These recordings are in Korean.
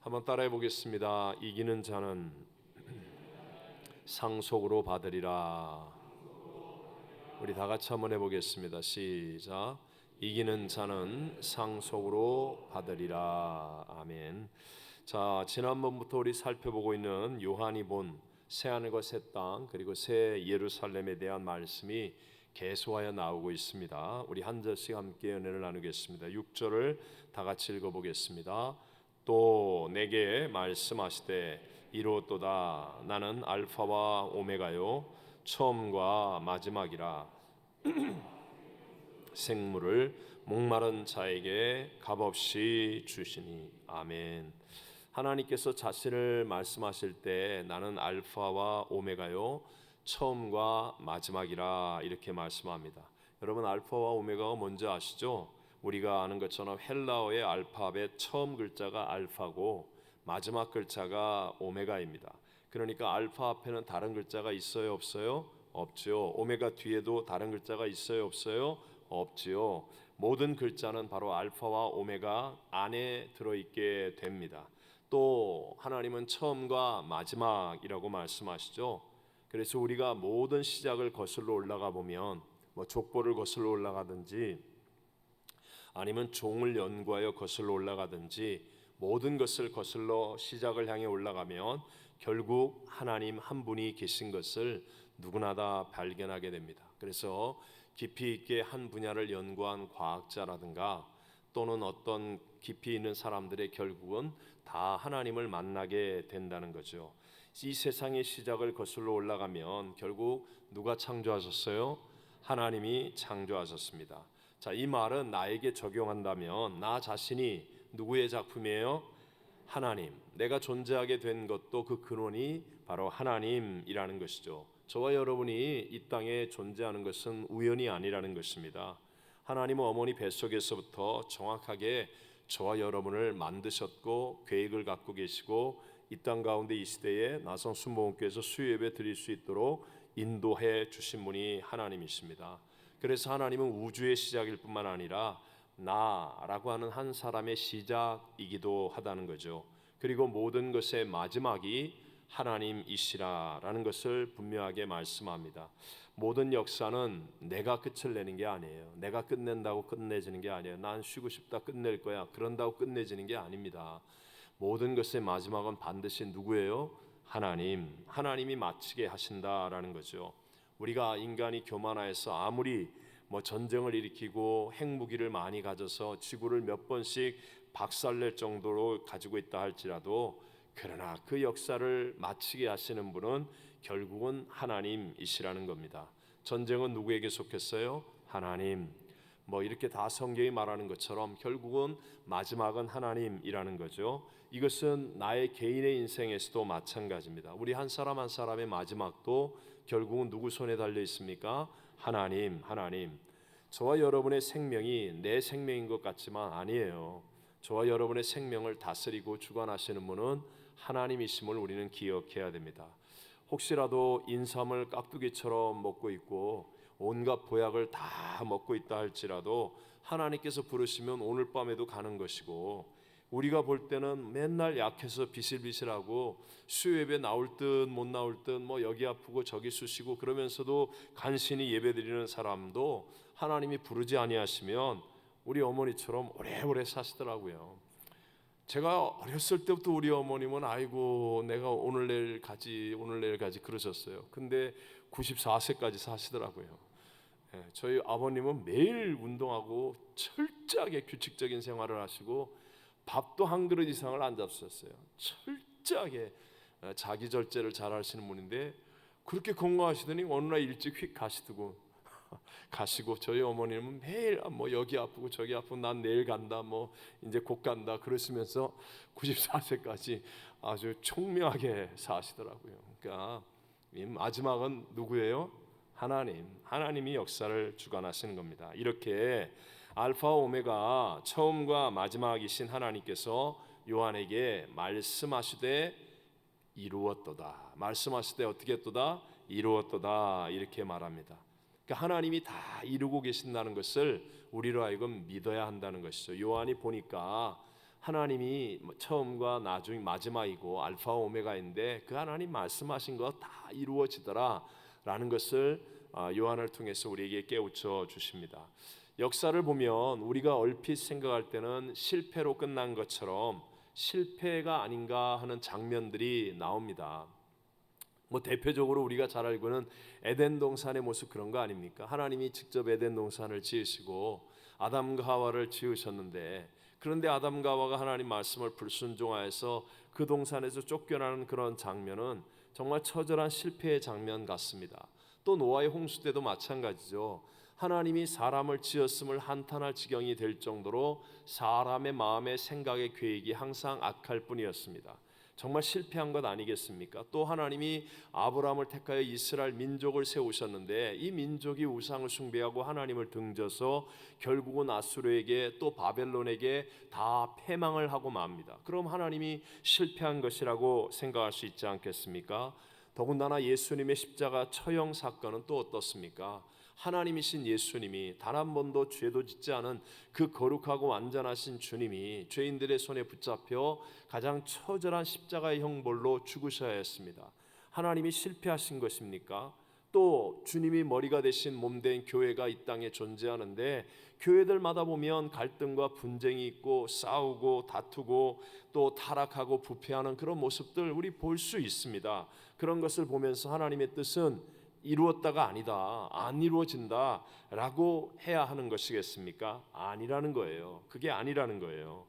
한번 따라해 보겠습니다. 이기는 자는 상속으로 받으리라. 우리 다 같이 한번 해보겠습니다. 시작. 이기는 자는 상속으로 받으리라. 아멘. 자, 지난번부터 우리 살펴보고 있는 요한이 본 새하늘과 새 땅 그리고 새 예루살렘에 대한 말씀이 계속하여 나오고 있습니다. 우리 한 절씩 함께 은혜를 나누겠습니다. 6절을 다 같이 읽어보겠습니다. 또 내게 말씀하시되 이루었도다. 나는 알파와 오메가요 처음과 마지막이라. 생물을 목마른 자에게 값없이 주시니. 아멘. 하나님께서 자신을 말씀하실 때 나는 알파와 오메가요 처음과 마지막이라 이렇게 말씀합니다. 여러분, 알파와 오메가가 뭔지 아시죠? 우리가 아는 것처럼 헬라어의 알파벳 처음 글자가 알파고 마지막 글자가 오메가입니다. 그러니까 알파 앞에는 다른 글자가 있어요, 없어요? 없죠. 오메가 뒤에도 다른 글자가 있어요, 없어요? 없지요. 모든 글자는 바로 알파와 오메가 안에 들어있게 됩니다. 또 하나님은 처음과 마지막이라고 말씀하시죠. 그래서 우리가 모든 시작을 거슬러 올라가 보면 족보를 거슬러 올라가든지 아니면 종을 연구하여 거슬러 올라가든지 모든 것을 거슬러 시작을 향해 올라가면 결국 하나님 한 분이 계신 것을 누구나 다 발견하게 됩니다. 그래서 깊이 있게 한 분야를 연구한 과학자라든가 또는 어떤 깊이 있는 사람들의 결국은 다 하나님을 만나게 된다는 거죠. 이 세상의 시작을 거슬러 올라가면 결국 누가 창조하셨어요? 하나님이 창조하셨습니다. 자, 이 말은 나에게 적용한다면 나 자신이 누구의 작품이에요? 하나님. 내가 존재하게 된 것도 그 근원이 바로 하나님이라는 것이죠. 저와 여러분이 이 땅에 존재하는 것은 우연이 아니라는 것입니다. 하나님은 어머니 뱃속에서부터 정확하게 저와 여러분을 만드셨고 계획을 갖고 계시고 이 땅 가운데 이 시대에 나성 순복음교회에서 수요예배 드릴 수 있도록 인도해 주신 분이 하나님이십니다. 그래서 하나님은 우주의 시작일 뿐만 아니라 나라고 하는 한 사람의 시작이기도 하다는 거죠. 그리고 모든 것의 마지막이 하나님이시라라는 것을 분명하게 말씀합니다. 모든 역사는 내가 끝을 내는 게 아니에요. 내가 끝낸다고 끝내지는 게 아니에요. 난 쉬고 싶다 끝낼 거야 그런다고 끝내지는 게 아닙니다. 모든 것의 마지막은 반드시 누구예요? 하나님. 하나님이 마치게 하신다라는 거죠. 우리가 인간이 교만하여서 아무리 전쟁을 일으키고 핵무기를 많이 가져서 지구를 몇 번씩 박살낼 정도로 가지고 있다 할지라도 그러나 그 역사를 마치게 하시는 분은 결국은 하나님이시라는 겁니다. 전쟁은 누구에게 속했어요? 하나님. 이렇게 다 성경이 말하는 것처럼 결국은 마지막은 하나님이라는 거죠. 이것은 나의 개인의 인생에서도 마찬가지입니다. 우리 한 사람 한 사람의 마지막도 결국은 누구 손에 달려 있습니까? 하나님. 저와 여러분의 생명이 내 생명인 것 같지만 아니에요. 저와 여러분의 생명을 다스리고 주관하시는 분은 하나님이심을 우리는 기억해야 됩니다. 혹시라도 인삼을 깍두기처럼 먹고 있고 온갖 보약을 다 먹고 있다 할지라도 하나님께서 부르시면 오늘 밤에도 가는 것이고, 우리가 볼 때는 맨날 약해서 비실비실하고 수요예배 나올 듯 못 나올 듯 여기 아프고 저기 쑤시고 그러면서도 간신히 예배드리는 사람도 하나님이 부르지 아니하시면 우리 어머니처럼 오래오래 사시더라고요. 제가 어렸을 때부터 우리 어머님은 아이고 내가 오늘 내일 가지 그러셨어요. 근데 94세까지 사시더라고요. 저희 아버님은 매일 운동하고 철저하게 규칙적인 생활을 하시고 밥도 한 그릇 이상을 안 잡수셨어요. 철저하게 자기 절제를 잘 하시는 분인데 그렇게 건강하시더니 어느 날 일찍 휙 가시고 저희 어머님은 매일 여기 아프고 저기 아프고 난 내일 간다 이제 곧 간다 그러시면서 94세까지 아주 총명하게 사시더라고요. 그러니까 마지막은 누구예요? 하나님이 역사를 주관하시는 겁니다. 이렇게 알파 오메가 처음과 마지막이신 하나님께서 요한에게 말씀하시되 이루었도다. 말씀하시되 어떻게 했도다? 이루었도다. 이렇게 말합니다. 그러니까 하나님이 다 이루고 계신다는 것을 우리로 하여금 믿어야 한다는 것이죠. 요한이 보니까 하나님이 처음과 나중 마지막이고 알파 오메가인데 그 하나님 말씀하신 거 다 이루어지더라 라는 것을 요한을 통해서 우리에게 깨우쳐 주십니다. 역사를 보면 우리가 얼핏 생각할 때는 실패로 끝난 것처럼 실패가 아닌가 하는 장면들이 나옵니다. 대표적으로 우리가 잘 알고 있는 에덴 동산의 모습, 그런 거 아닙니까? 하나님이 직접 에덴 동산을 지으시고 아담과 하와를 지으셨는데, 그런데 아담과 하와가 하나님 말씀을 불순종하여서 그 동산에서 쫓겨나는 그런 장면은 정말 처절한 실패의 장면 같습니다. 또 노아의 홍수 때도 마찬가지죠. 하나님이 사람을 지었음을 한탄할 지경이 될 정도로 사람의 마음의 생각의 계획이 항상 악할 뿐이었습니다. 정말 실패한 것 아니겠습니까? 또 하나님이 아브라함을 택하여 이스라엘 민족을 세우셨는데 이 민족이 우상을 숭배하고 하나님을 등져서 결국은 아수르에게 또 바벨론에게 다 패망을 하고 맙니다. 그럼 하나님이 실패한 것이라고 생각할 수 있지 않겠습니까? 더군다나 예수님의 십자가 처형 사건은 또 어떻습니까? 하나님이신 예수님이 단 한 번도 죄도 짓지 않은 그 거룩하고 완전하신 주님이 죄인들의 손에 붙잡혀 가장 처절한 십자가의 형벌로 죽으셔야 했습니다. 하나님이 실패하신 것입니까? 또 주님이 머리가 되신 몸된 교회가 이 땅에 존재하는데 교회들마다 보면 갈등과 분쟁이 있고 싸우고 다투고 또 타락하고 부패하는 그런 모습들 우리 볼 수 있습니다. 그런 것을 보면서 하나님의 뜻은 이루었다가 아니다, 안 이루어진다 라고 해야 하는 것이겠습니까? 아니라는 거예요. 그게 아니라는 거예요.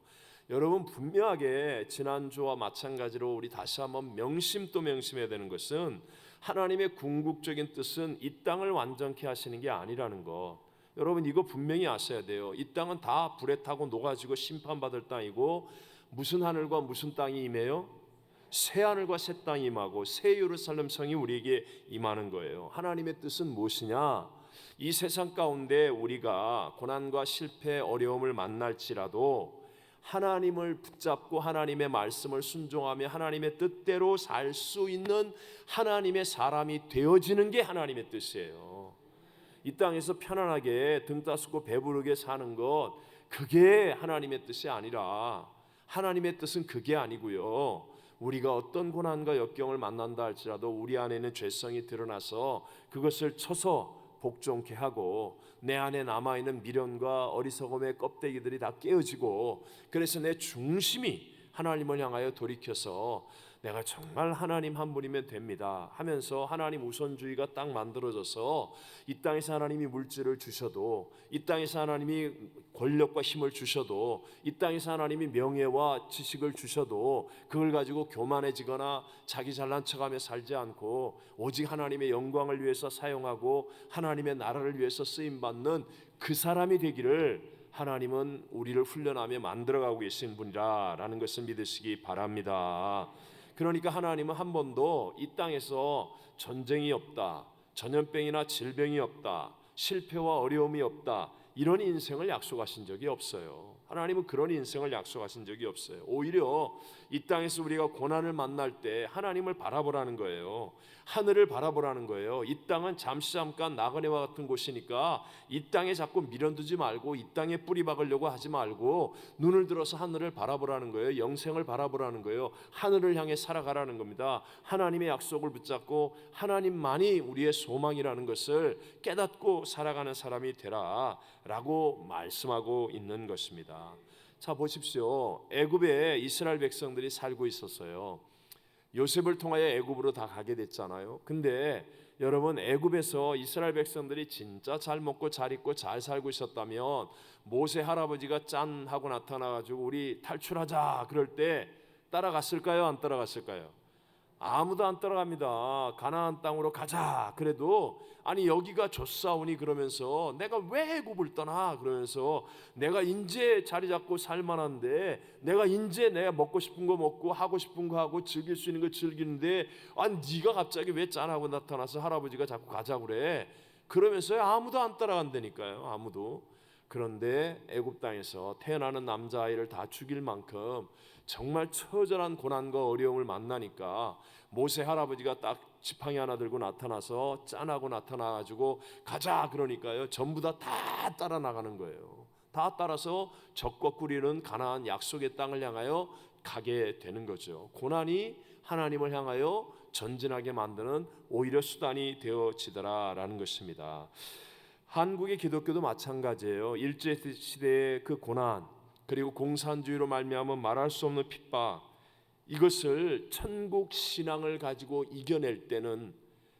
여러분, 분명하게 지난주와 마찬가지로 우리 다시 한번 명심 또 명심해야 되는 것은 하나님의 궁극적인 뜻은 이 땅을 완전케 하시는 게 아니라는 것. 여러분, 이거 분명히 아셔야 돼요. 이 땅은 다 불에 타고 녹아지고 심판받을 땅이고, 무슨 하늘과 무슨 땅이 임해요? 새 하늘과 새 땅이 임하고 새 예루살렘 성이 우리에게 임하는 거예요. 하나님의 뜻은 무엇이냐? 이 세상 가운데 우리가 고난과 실패, 어려움을 만날지라도 하나님을 붙잡고 하나님의 말씀을 순종하며 하나님의 뜻대로 살 수 있는 하나님의 사람이 되어지는 게 하나님의 뜻이에요. 이 땅에서 편안하게 등 따스고 배부르게 사는 것, 그게 하나님의 뜻이 아니라, 하나님의 뜻은 그게 아니고요. 우리가 어떤 고난과 역경을 만난다 할지라도 우리 안에는 죄성이 드러나서 그것을 쳐서 복종케 하고 내 안에 남아있는 미련과 어리석음의 껍데기들이 다 깨어지고, 그래서 내 중심이 하나님을 향하여 돌이켜서 내가 정말 하나님 한 분이면 됩니다 하면서 하나님 우선주의가 딱 만들어져서 이 땅에서 하나님이 물질을 주셔도, 이 땅에서 하나님이 권력과 힘을 주셔도, 이 땅에서 하나님이 명예와 지식을 주셔도 그걸 가지고 교만해지거나 자기 잘난 척하며 살지 않고 오직 하나님의 영광을 위해서 사용하고 하나님의 나라를 위해서 쓰임받는 그 사람이 되기를 하나님은 우리를 훈련하며 만들어가고 계신 분이라는 것을 믿으시기 바랍니다. 그러니까 하나님은 한 번도 이 땅에서 전쟁이 없다, 전염병이나 질병이 없다, 실패와 어려움이 없다, 이런 인생을 약속하신 적이 없어요. 하나님은 그런 인생을 약속하신 적이 없어요. 오히려 이 땅에서 우리가 고난을 만날 때 하나님을 바라보라는 거예요. 하늘을 바라보라는 거예요. 이 땅은 잠깐 나그네와 같은 곳이니까 이 땅에 자꾸 미련두지 말고 이 땅에 뿌리 박으려고 하지 말고 눈을 들어서 하늘을 바라보라는 거예요. 영생을 바라보라는 거예요. 하늘을 향해 살아가라는 겁니다. 하나님의 약속을 붙잡고 하나님만이 우리의 소망이라는 것을 깨닫고 살아가는 사람이 되라 라고 말씀하고 있는 것입니다. 자, 보십시오. 애굽에 이스라엘 백성들이 살고 있었어요. 요셉을 통하여 애굽으로 다 가게 됐잖아요. 근데 여러분, 애굽에서 이스라엘 백성들이 진짜 잘 먹고 잘 입고 잘 살고 있었다면 모세 할아버지가 짠 하고 나타나가지고 우리 탈출하자 그럴 때 따라갔을까요? 안 따라갔을까요? 아무도 안 따라갑니다. 가나안 땅으로 가자 그래도 아니 여기가 좋사오니 그러면서 내가 왜 애굽을 떠나 그러면서 내가 인제 자리 잡고 살만한데 내가 인제 내가 먹고 싶은 거 먹고 하고 싶은 거 하고 즐길 수 있는 거 즐기는데 아니 네가 갑자기 왜 짠하고 나타나서 할아버지가 자꾸 가자 그래 그러면서 아무도 안 따라간다니까요. 아무도. 그런데 애굽 땅에서 태어나는 남자아이를 다 죽일 만큼 정말 처절한 고난과 어려움을 만나니까 모세 할아버지가 딱 지팡이 하나 들고 나타나서 짠하고 나타나가지고 가자 그러니까요. 전부 다 따라 나가는 거예요. 다 따라서 적과 꾸리는 가나안 약속의 땅을 향하여 가게 되는 거죠. 고난이 하나님을 향하여 전진하게 만드는 오히려 수단이 되어지더라라는 것입니다. 한국의 기독교도 마찬가지예요. 일제 시대의 그 고난, 그리고 공산주의로 말미암아 말할 수 없는 핍박, 이것을 천국 신앙을 가지고 이겨낼 때는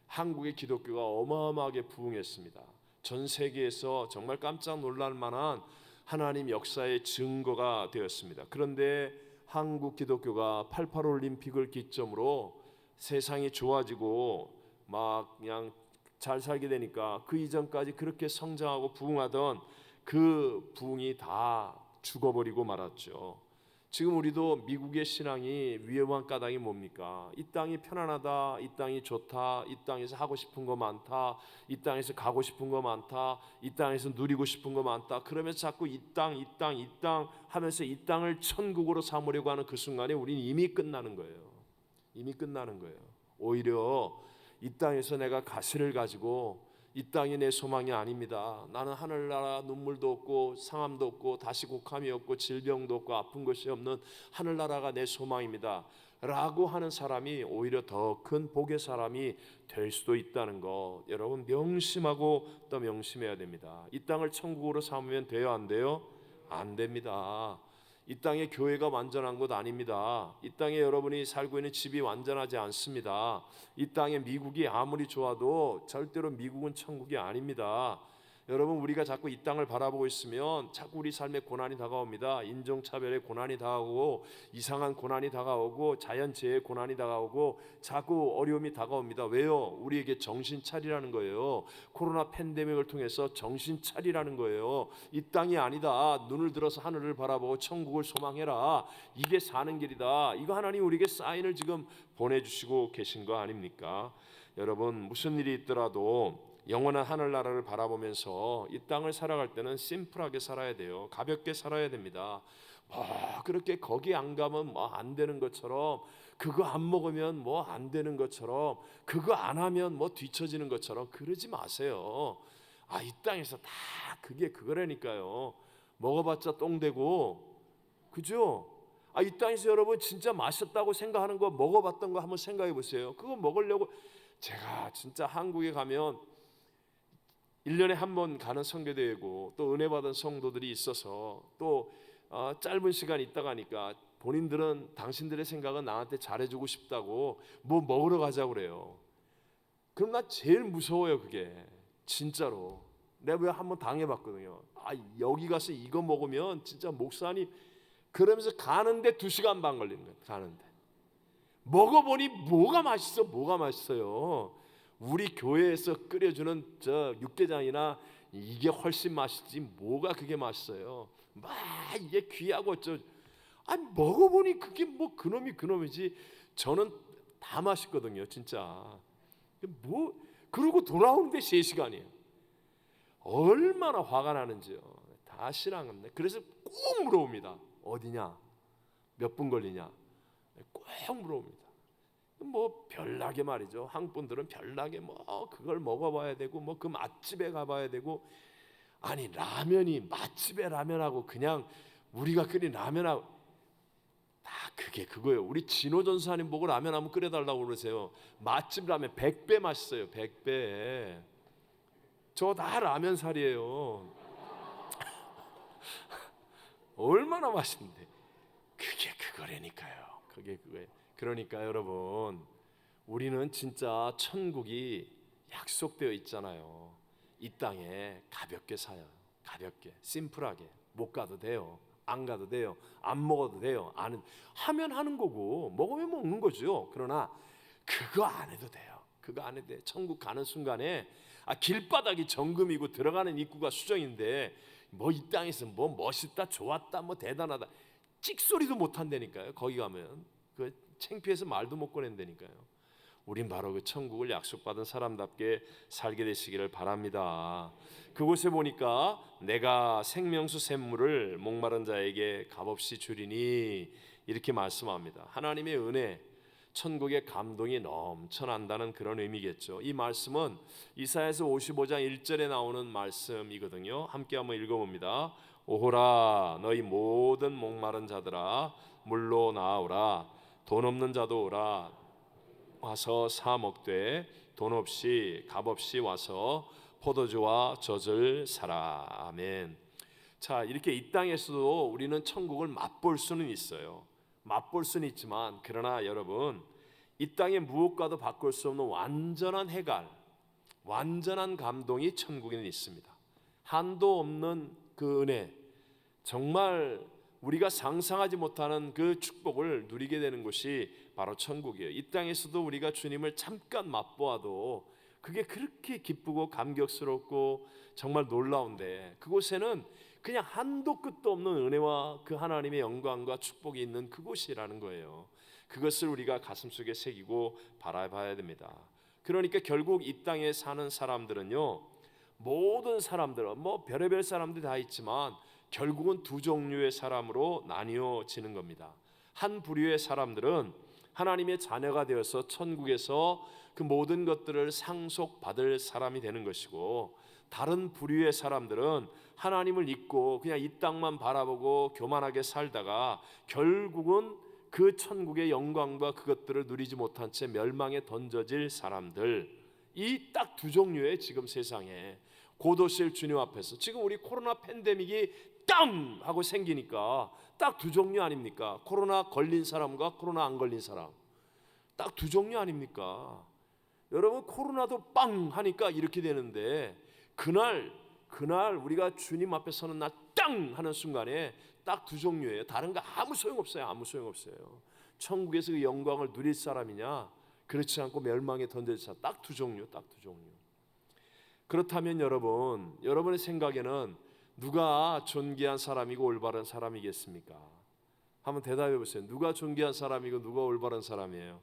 한국의 기독교가 어마어마하게 부흥했습니다. 전 세계에서 정말 깜짝 놀랄 만한 하나님 역사의 증거가 되었습니다. 그런데 한국 기독교가 88 올림픽을 기점으로 세상이 좋아지고 막 그냥 잘 살게 되니까 그 이전까지 그렇게 성장하고 부흥하던 그 부흥이 다 죽어버리고 말았죠. 지금 우리도 미국의 신앙이 위험한 까닭이 뭡니까? 이 땅이 편안하다, 이 땅이 좋다, 이 땅에서 하고 싶은 거 많다, 이 땅에서 가고 싶은 거 많다, 이 땅에서 누리고 싶은 거 많다. 그러면서 자꾸 이 땅 하면서 이 땅을 천국으로 삼으려고 하는 그 순간에 우리는 이미 끝나는 거예요. 이미 끝나는 거예요. 오히려 이 땅에서 내가 가시를 가지고 이 땅이 내 소망이 아닙니다. 나는 하늘나라 눈물도 없고 상함도 없고 다시곡함이 없고 질병도 없고 아픈 것이 없는 하늘나라가 내 소망입니다 라고 하는 사람이 오히려 더 큰 복의 사람이 될 수도 있다는 거 여러분 명심하고 또 명심해야 됩니다. 이 땅을 천국으로 삼으면 돼요, 안 돼요? 안 됩니다. 이 땅의 교회가 완전한 것 아닙니다. 이 땅에 여러분이 살고 있는 집이 완전하지 않습니다. 이 땅에 미국이 아무리 좋아도 절대로 미국은 천국이 아닙니다. 여러분, 우리가 자꾸 이 땅을 바라보고 있으면 자꾸 우리 삶에 고난이 다가옵니다. 인종차별의 고난이 다가오고 이상한 고난이 다가오고 자연재해의 고난이 다가오고 자꾸 어려움이 다가옵니다. 왜요? 우리에게 정신 차리라는 거예요. 코로나 팬데믹을 통해서 정신 차리라는 거예요. 이 땅이 아니다. 눈을 들어서 하늘을 바라보고 천국을 소망해라. 이게 사는 길이다. 이거 하나님 우리에게 사인을 지금 보내주시고 계신 거 아닙니까? 여러분, 무슨 일이 있더라도 영원한 하늘나라를 바라보면서 이 땅을 살아갈 때는 심플하게 살아야 돼요. 가볍게 살아야 됩니다. 뭐 그렇게 거기 안 가면 뭐 안 되는 것처럼, 그거 안 먹으면 뭐 안 되는 것처럼, 그거 안 하면 뭐 뒤처지는 것처럼 그러지 마세요. 이 땅에서 다 그게 그거라니까요. 먹어봤자 똥되고, 그죠? 이 땅에서 여러분 진짜 맛있다고 생각하는 거, 먹어봤던 거 한번 생각해 보세요. 그거 먹으려고 제가 진짜 한국에 가면 1년에 한 번 가는 선교대회고 또 은혜 받은 성도들이 있어서 또 짧은 시간 있다 가니까 본인들은 당신들의 생각은 나한테 잘해주고 싶다고 뭐 먹으러 가자고 그래요. 그럼 나 제일 무서워요. 그게 진짜로 내가 왜 한번 당해봤거든요. 여기 가서 이거 먹으면 진짜 목사님, 그러면서 가는데 2시간 반 걸리는 거예요. 가는데 먹어보니 뭐가 맛있어요. 우리 교회에서 끓여주는 저 육개장이나 이게 훨씬 맛있지 뭐가 그게 맛있어요. 막 이게 귀하고 먹어보니 그게 뭐 그놈이지. 저는 다 맛있거든요, 진짜. 그러고 돌아오는데 3시간이에요. 얼마나 화가 나는지요. 다 싫어하는데. 그래서 꼭 물어봅니다. 어디냐? 몇 분 걸리냐? 꼭 물어봅니다. 뭐 별나게 말이죠. 한국 분들은 별나게 뭐 그걸 먹어봐야 되고 뭐 그 맛집에 가봐야 되고, 아니 라면이 맛집의 라면하고 그냥 우리가 끓인 라면하고 다 그게 그거예요. 우리 진호 전사님 보고 라면 한번 끓여달라고 그러세요. 맛집 라면 100배 맛있어요. 100배. 저 다 라면 살이에요. 얼마나 맛있는데. 그게 그거라니까요. 그게 그거예요. 그러니까 여러분, 우리는 진짜 천국이 약속되어 있잖아요. 이 땅에 가볍게 사요. 가볍게, 심플하게. 못 가도 돼요. 안 가도 돼요. 안 먹어도 돼요. 하면 하는 거고 먹으면 먹는 거죠. 그러나 그거 안 해도 돼요. 그거 안 해도 돼요. 천국 가는 순간에 길바닥이 정금이고 들어가는 입구가 수정인데 뭐 이 땅에서 뭐 멋있다, 좋았다, 뭐 대단하다 찍소리도 못 한다니까요. 거기 가면 그 창피해서 말도 못 꺼낸다니까요. 우린 바로 그 천국을 약속받은 사람답게 살게 되시기를 바랍니다. 그곳에 보니까 내가 생명수 샘물을 목마른 자에게 값없이 주리니 이렇게 말씀합니다. 하나님의 은혜, 천국의 감동이 넘쳐난다는 그런 의미겠죠. 이 말씀은 이사야서 55장 1절에 나오는 말씀이거든요. 함께 한번 읽어봅니다. 오호라 너희 모든 목마른 자들아 물로 나오라. 돈 없는 자도 오라. 와서 사 먹되 돈 없이 값 없이 와서 포도주와 젖을 사라. 아멘. 자, 이렇게 이 땅에서도 우리는 천국을 맛볼 수는 있어요. 맛볼 수는 있지만 그러나 여러분, 이 땅의 무엇과도 바꿀 수 없는 완전한 해갈, 완전한 감동이 천국에는 있습니다. 한도 없는 그 은혜, 정말 우리가 상상하지 못하는 그 축복을 누리게 되는 곳이 바로 천국이에요. 이 땅에서도 우리가 주님을 잠깐 맛보아도 그게 그렇게 기쁘고 감격스럽고 정말 놀라운데, 그곳에는 그냥 한도 끝도 없는 은혜와 그 하나님의 영광과 축복이 있는 그곳이라는 거예요. 그것을 우리가 가슴속에 새기고 바라봐야 됩니다. 그러니까 결국 이 땅에 사는 사람들은요, 모든 사람들은 뭐 별의별 사람들이 다 있지만 결국은 두 종류의 사람으로 나뉘어지는 겁니다. 한 부류의 사람들은 하나님의 자녀가 되어서 천국에서 그 모든 것들을 상속받을 사람이 되는 것이고, 다른 부류의 사람들은 하나님을 잊고 그냥 이 땅만 바라보고 교만하게 살다가 결국은 그 천국의 영광과 그것들을 누리지 못한 채 멸망에 던져질 사람들, 이 딱 두 종류의 지금 세상에 곧 오실 주님 앞에서 지금 우리 코로나 팬데믹이 땅 하고 생기니까 딱 두 종류 아닙니까? 코로나 걸린 사람과 코로나 안 걸린 사람, 딱 두 종류 아닙니까? 여러분, 코로나도 빵 하니까 이렇게 되는데 그날 우리가 주님 앞에 서는 날 땅 하는 순간에 딱 두 종류예요. 다른 거 아무 소용없어요. 아무 소용없어요. 천국에서 그 영광을 누릴 사람이냐, 그렇지 않고 멸망에 던질 사람, 딱 두 종류, 딱 두 종류. 그렇다면 여러분의 생각에는 누가 존귀한 사람이고 올바른 사람이겠습니까? 한번 대답해 보세요. 누가 존귀한 사람이고 누가 올바른 사람이에요?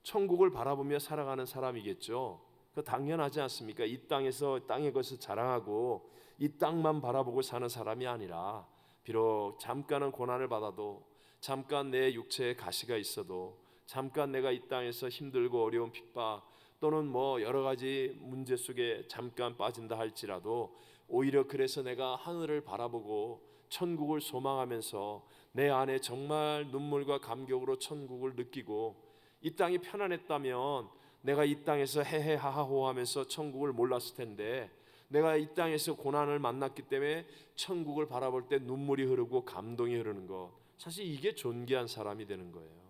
천국을 바라보며 살아가는 사람이겠죠. 그 당연하지 않습니까? 이 땅에서 땅의 것을 자랑하고 이 땅만 바라보고 사는 사람이 아니라, 비록 잠깐은 고난을 받아도, 잠깐 내 육체에 가시가 있어도, 잠깐 내가 이 땅에서 힘들고 어려운 핍박 또는 뭐 여러 가지 문제 속에 잠깐 빠진다 할지라도, 오히려 그래서 내가 하늘을 바라보고 천국을 소망하면서 내 안에 정말 눈물과 감격으로 천국을 느끼고, 이 땅이 편안했다면 내가 이 땅에서 헤헤하하호 하면서 천국을 몰랐을 텐데, 내가 이 땅에서 고난을 만났기 때문에 천국을 바라볼 때 눈물이 흐르고 감동이 흐르는 것, 사실 이게 존귀한 사람이 되는 거예요.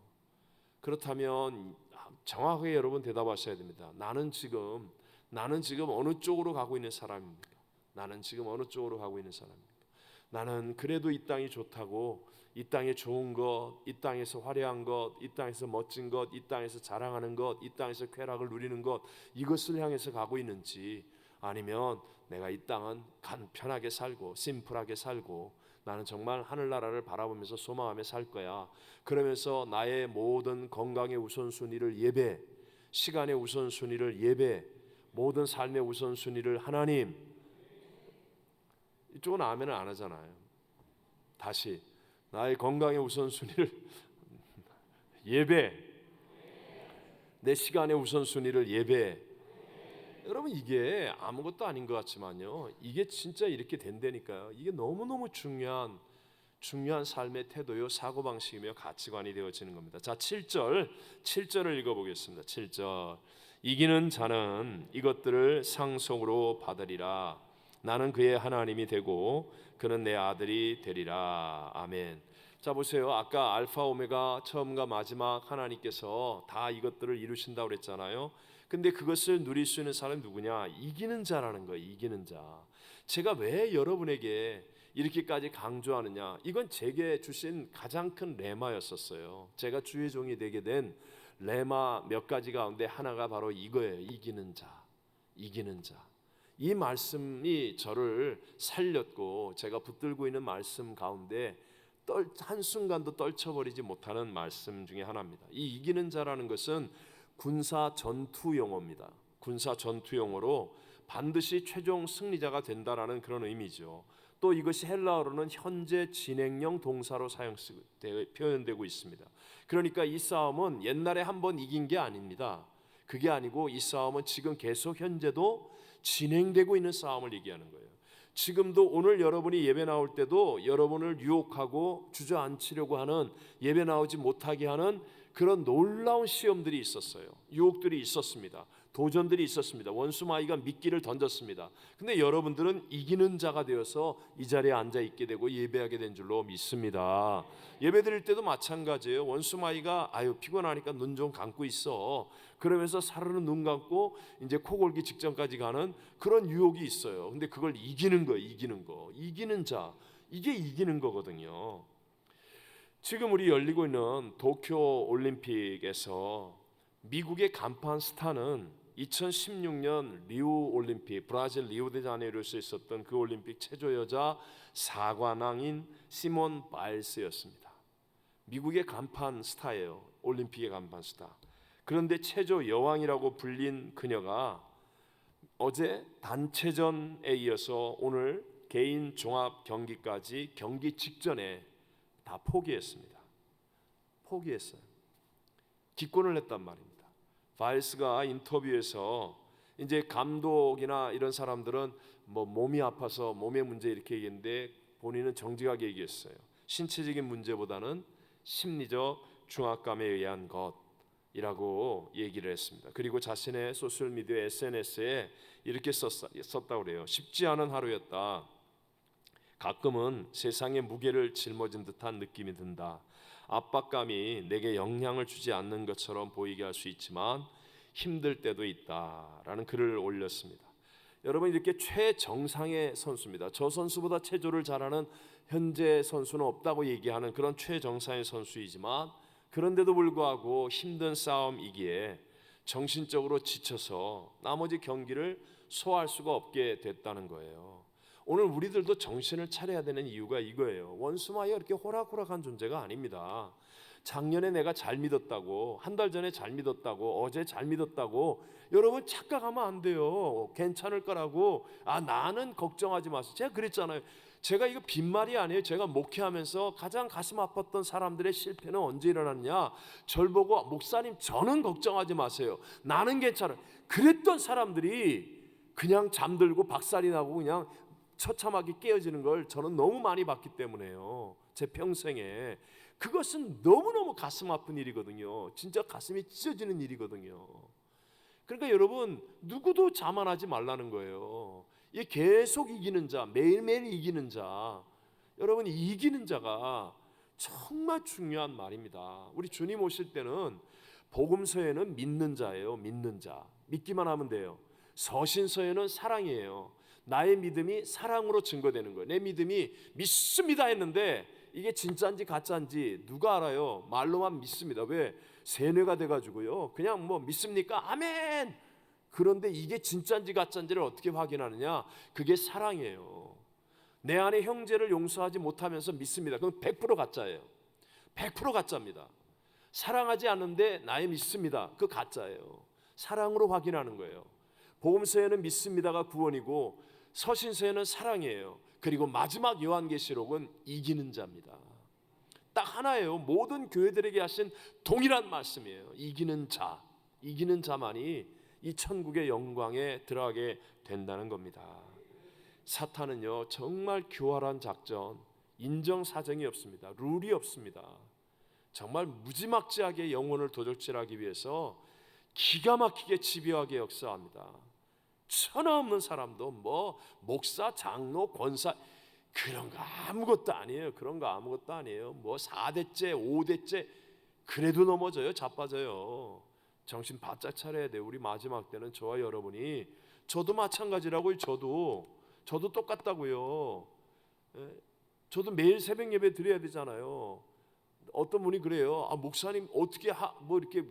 그렇다면 정확하게 여러분 대답하셔야 됩니다. 나는 지금 어느 쪽으로 가고 있는 사람입니까? 나는 지금 어느 쪽으로 가고 있는 사람입니까? 나는 그래도 이 땅이 좋다고, 이 땅에 좋은 것, 이 땅에서 화려한 것, 이 땅에서 멋진 것, 이 땅에서 자랑하는 것, 이 땅에서 쾌락을 누리는 것, 이것을 향해서 가고 있는지, 아니면 내가 이 땅은 간편하게 살고 심플하게 살고 나는 정말 하늘나라를 바라보면서 소망하며 살 거야, 그러면서 나의 모든 건강의 우선순위를 예배, 시간의 우선순위를 예배, 모든 삶의 우선순위를 하나님. 이쪽은 아멘을 안 하잖아요. 다시, 나의 건강의 우선순위를 예배, 내 시간의 우선순위를 예배. 여러분, 이게 아무것도 아닌 것 같지만요, 이게 진짜 이렇게 된다니까요. 이게 너무너무 중요한 삶의 태도요, 사고방식이며 가치관이 되어지는 겁니다. 자, 7절을 읽어보겠습니다. 7절. 이기는 자는 이것들을 상속으로 받으리라. 나는 그의 하나님이 되고 그는 내 아들이 되리라. 아멘. 자, 보세요. 아까 알파 오메가 처음과 마지막 하나님께서 다 이것들을 이루신다고 그랬잖아요. 근데 그것을 누릴 수 있는 사람이 누구냐? 이기는 자라는 거예요. 이기는 자. 제가 왜 여러분에게 이렇게까지 강조하느냐? 이건 제게 주신 가장 큰 레마였었어요. 제가 주의 종이 되게 된 레마 몇 가지 가운데 하나가 바로 이거예요. 이기는 자. 이기는 자. 이 말씀이 저를 살렸고, 제가 붙들고 있는 말씀 가운데 한순간도 떨쳐버리지 못하는 말씀 중에 하나입니다. 이 이기는 자라는 것은 군사 전투 용어입니다. 군사 전투 용어로 반드시 최종 승리자가 된다라는 그런 의미죠. 또 이것이 헬라어로는 현재 진행형 동사로 표현되고 있습니다. 그러니까 이 싸움은 옛날에 한번 이긴 게 아닙니다. 그게 아니고 이 싸움은 지금 계속 현재도 진행되고 있는 싸움을 얘기하는 거예요. 지금도 오늘 여러분이 예배 나올 때도 여러분을 유혹하고 주저앉히려고 하는, 예배 나오지 못하게 하는 그런 놀라운 시험들이 있었어요. 유혹들이 있었습니다. 도전들이 있었습니다. 원수마귀가 미끼를 던졌습니다. 근데 여러분들은 이기는 자가 되어서 이 자리에 앉아 있게 되고 예배하게 된 줄로 믿습니다. 예배 드릴 때도 마찬가지예요. 원수마귀가 아유 피곤하니까 눈 좀 감고 있어, 그러면서 사르르 눈 감고 이제 코 골기 직전까지 가는 그런 유혹이 있어요. 근데 그걸 이기는 거예요. 이기는 자, 이게 이기는 거거든요. 지금 우리 열리고 있는 도쿄 올림픽에서 미국의 간판 스타는 2016년 리우 올림픽, 브라질 리우데자네이루에서 있었던 그 올림픽 체조 여자 4관왕인 시몬 바일스였습니다. 미국의 간판 스타예요. 올림픽의 간판 스타. 그런데 체조 여왕이라고 불린 그녀가 어제 단체전에 이어서 오늘 개인 종합 경기까지 경기 직전에 다 포기했습니다. 포기했어요. 기권을 했단 말입니다. 바일스가 인터뷰에서 이제 감독이나 이런 사람들은 뭐 몸이 아파서 몸의 문제 이렇게 얘기했는데 본인은 정직하게 얘기했어요. 신체적인 문제보다는 심리적 중압감에 의한 것이라고 얘기를 했습니다. 그리고 자신의 소셜미디어 SNS에 이렇게 썼다고 그래요. 쉽지 않은 하루였다. 가끔은 세상의 무게를 짊어진 듯한 느낌이 든다. 압박감이 내게 영향을 주지 않는 것처럼 보이게 할 수 있지만 힘들 때도 있다라는 글을 올렸습니다. 여러분, 이렇게 최정상의 선수입니다. 저 선수보다 체조를 잘하는 현재 선수는 없다고 얘기하는 그런 최정상의 선수이지만 그런데도 불구하고 힘든 싸움이기에 정신적으로 지쳐서 나머지 경기를 소화할 수가 없게 됐다는 거예요. 오늘 우리들도 정신을 차려야 되는 이유가 이거예요. 원수마귀가 이렇게 호락호락한 존재가 아닙니다. 작년에 내가 잘 믿었다고, 한 달 전에 잘 믿었다고, 어제 잘 믿었다고 여러분 착각하면 안 돼요. 괜찮을 거라고. 나는 걱정하지 마세요. 제가 그랬잖아요. 제가 이거 빈말이 아니에요. 제가 목회하면서 가장 가슴 아팠던 사람들의 실패는 언제 일어났냐, 절 보고 목사님 저는 걱정하지 마세요, 나는 괜찮아요, 그랬던 사람들이 그냥 잠들고 박살이 나고 그냥 처참하게 깨어지는 걸 저는 너무 많이 봤기 때문에요. 제 평생에. 그것은 너무너무 가슴 아픈 일이거든요. 진짜 가슴이 찢어지는 일이거든요. 그러니까 여러분, 누구도 자만하지 말라는 거예요. 이 계속 이기는 자, 매일매일 이기는 자, 여러분 이기는 자가 정말 중요한 말입니다. 우리 주님 오실 때는 복음서에는 믿는 자예요. 믿는 자, 믿기만 하면 돼요. 서신서에는 사랑이에요. 나의 믿음이 사랑으로 증거되는 거예요. 내 믿음이 믿습니다 했는데 이게 진짜인지 가짜인지 누가 알아요? 말로만 믿습니다. 왜? 세뇌가 돼가지고요. 그냥 뭐 믿습니까? 아멘. 그런데 이게 진짜인지 가짜인지를 어떻게 확인하느냐? 그게 사랑이에요. 내 안에 형제를 용서하지 못하면서 믿습니다. 그건 100% 가짜예요. 100% 가짜입니다. 사랑하지 않는데 나의 믿습니다. 그 가짜예요. 사랑으로 확인하는 거예요. 복음서에는 믿습니다가 구원이고 서신서에는 사랑이에요. 그리고 마지막 요한계시록은 이기는 자입니다. 딱 하나예요. 모든 교회들에게 하신 동일한 말씀이에요. 이기는 자, 이기는 자만이 이 천국의 영광에 들어가게 된다는 겁니다. 사탄은요 정말 교활한 작전, 인정사정이 없습니다. 룰이 없습니다. 정말 무지막지하게 영혼을 도적질하기 위해서 기가 막히게 집요하게 역사합니다. 천하 없는 사람도 뭐 목사, 장로, 권사 그런 거 아무것도 아니에요. 그런 거 아무것도 아니에요. 뭐 4대째, 5대째 그래도 넘어져요. 자빠져요. 정신 바짝 차려야 돼요. 우리 마지막 때는 저와 여러분이, 저도 마찬가지라고요. 저도 똑같다고요. 저도 매일 새벽 예배 드려야 되잖아요. 어떤 분이 그래요. 목사님 어떻게 뭐 이렇게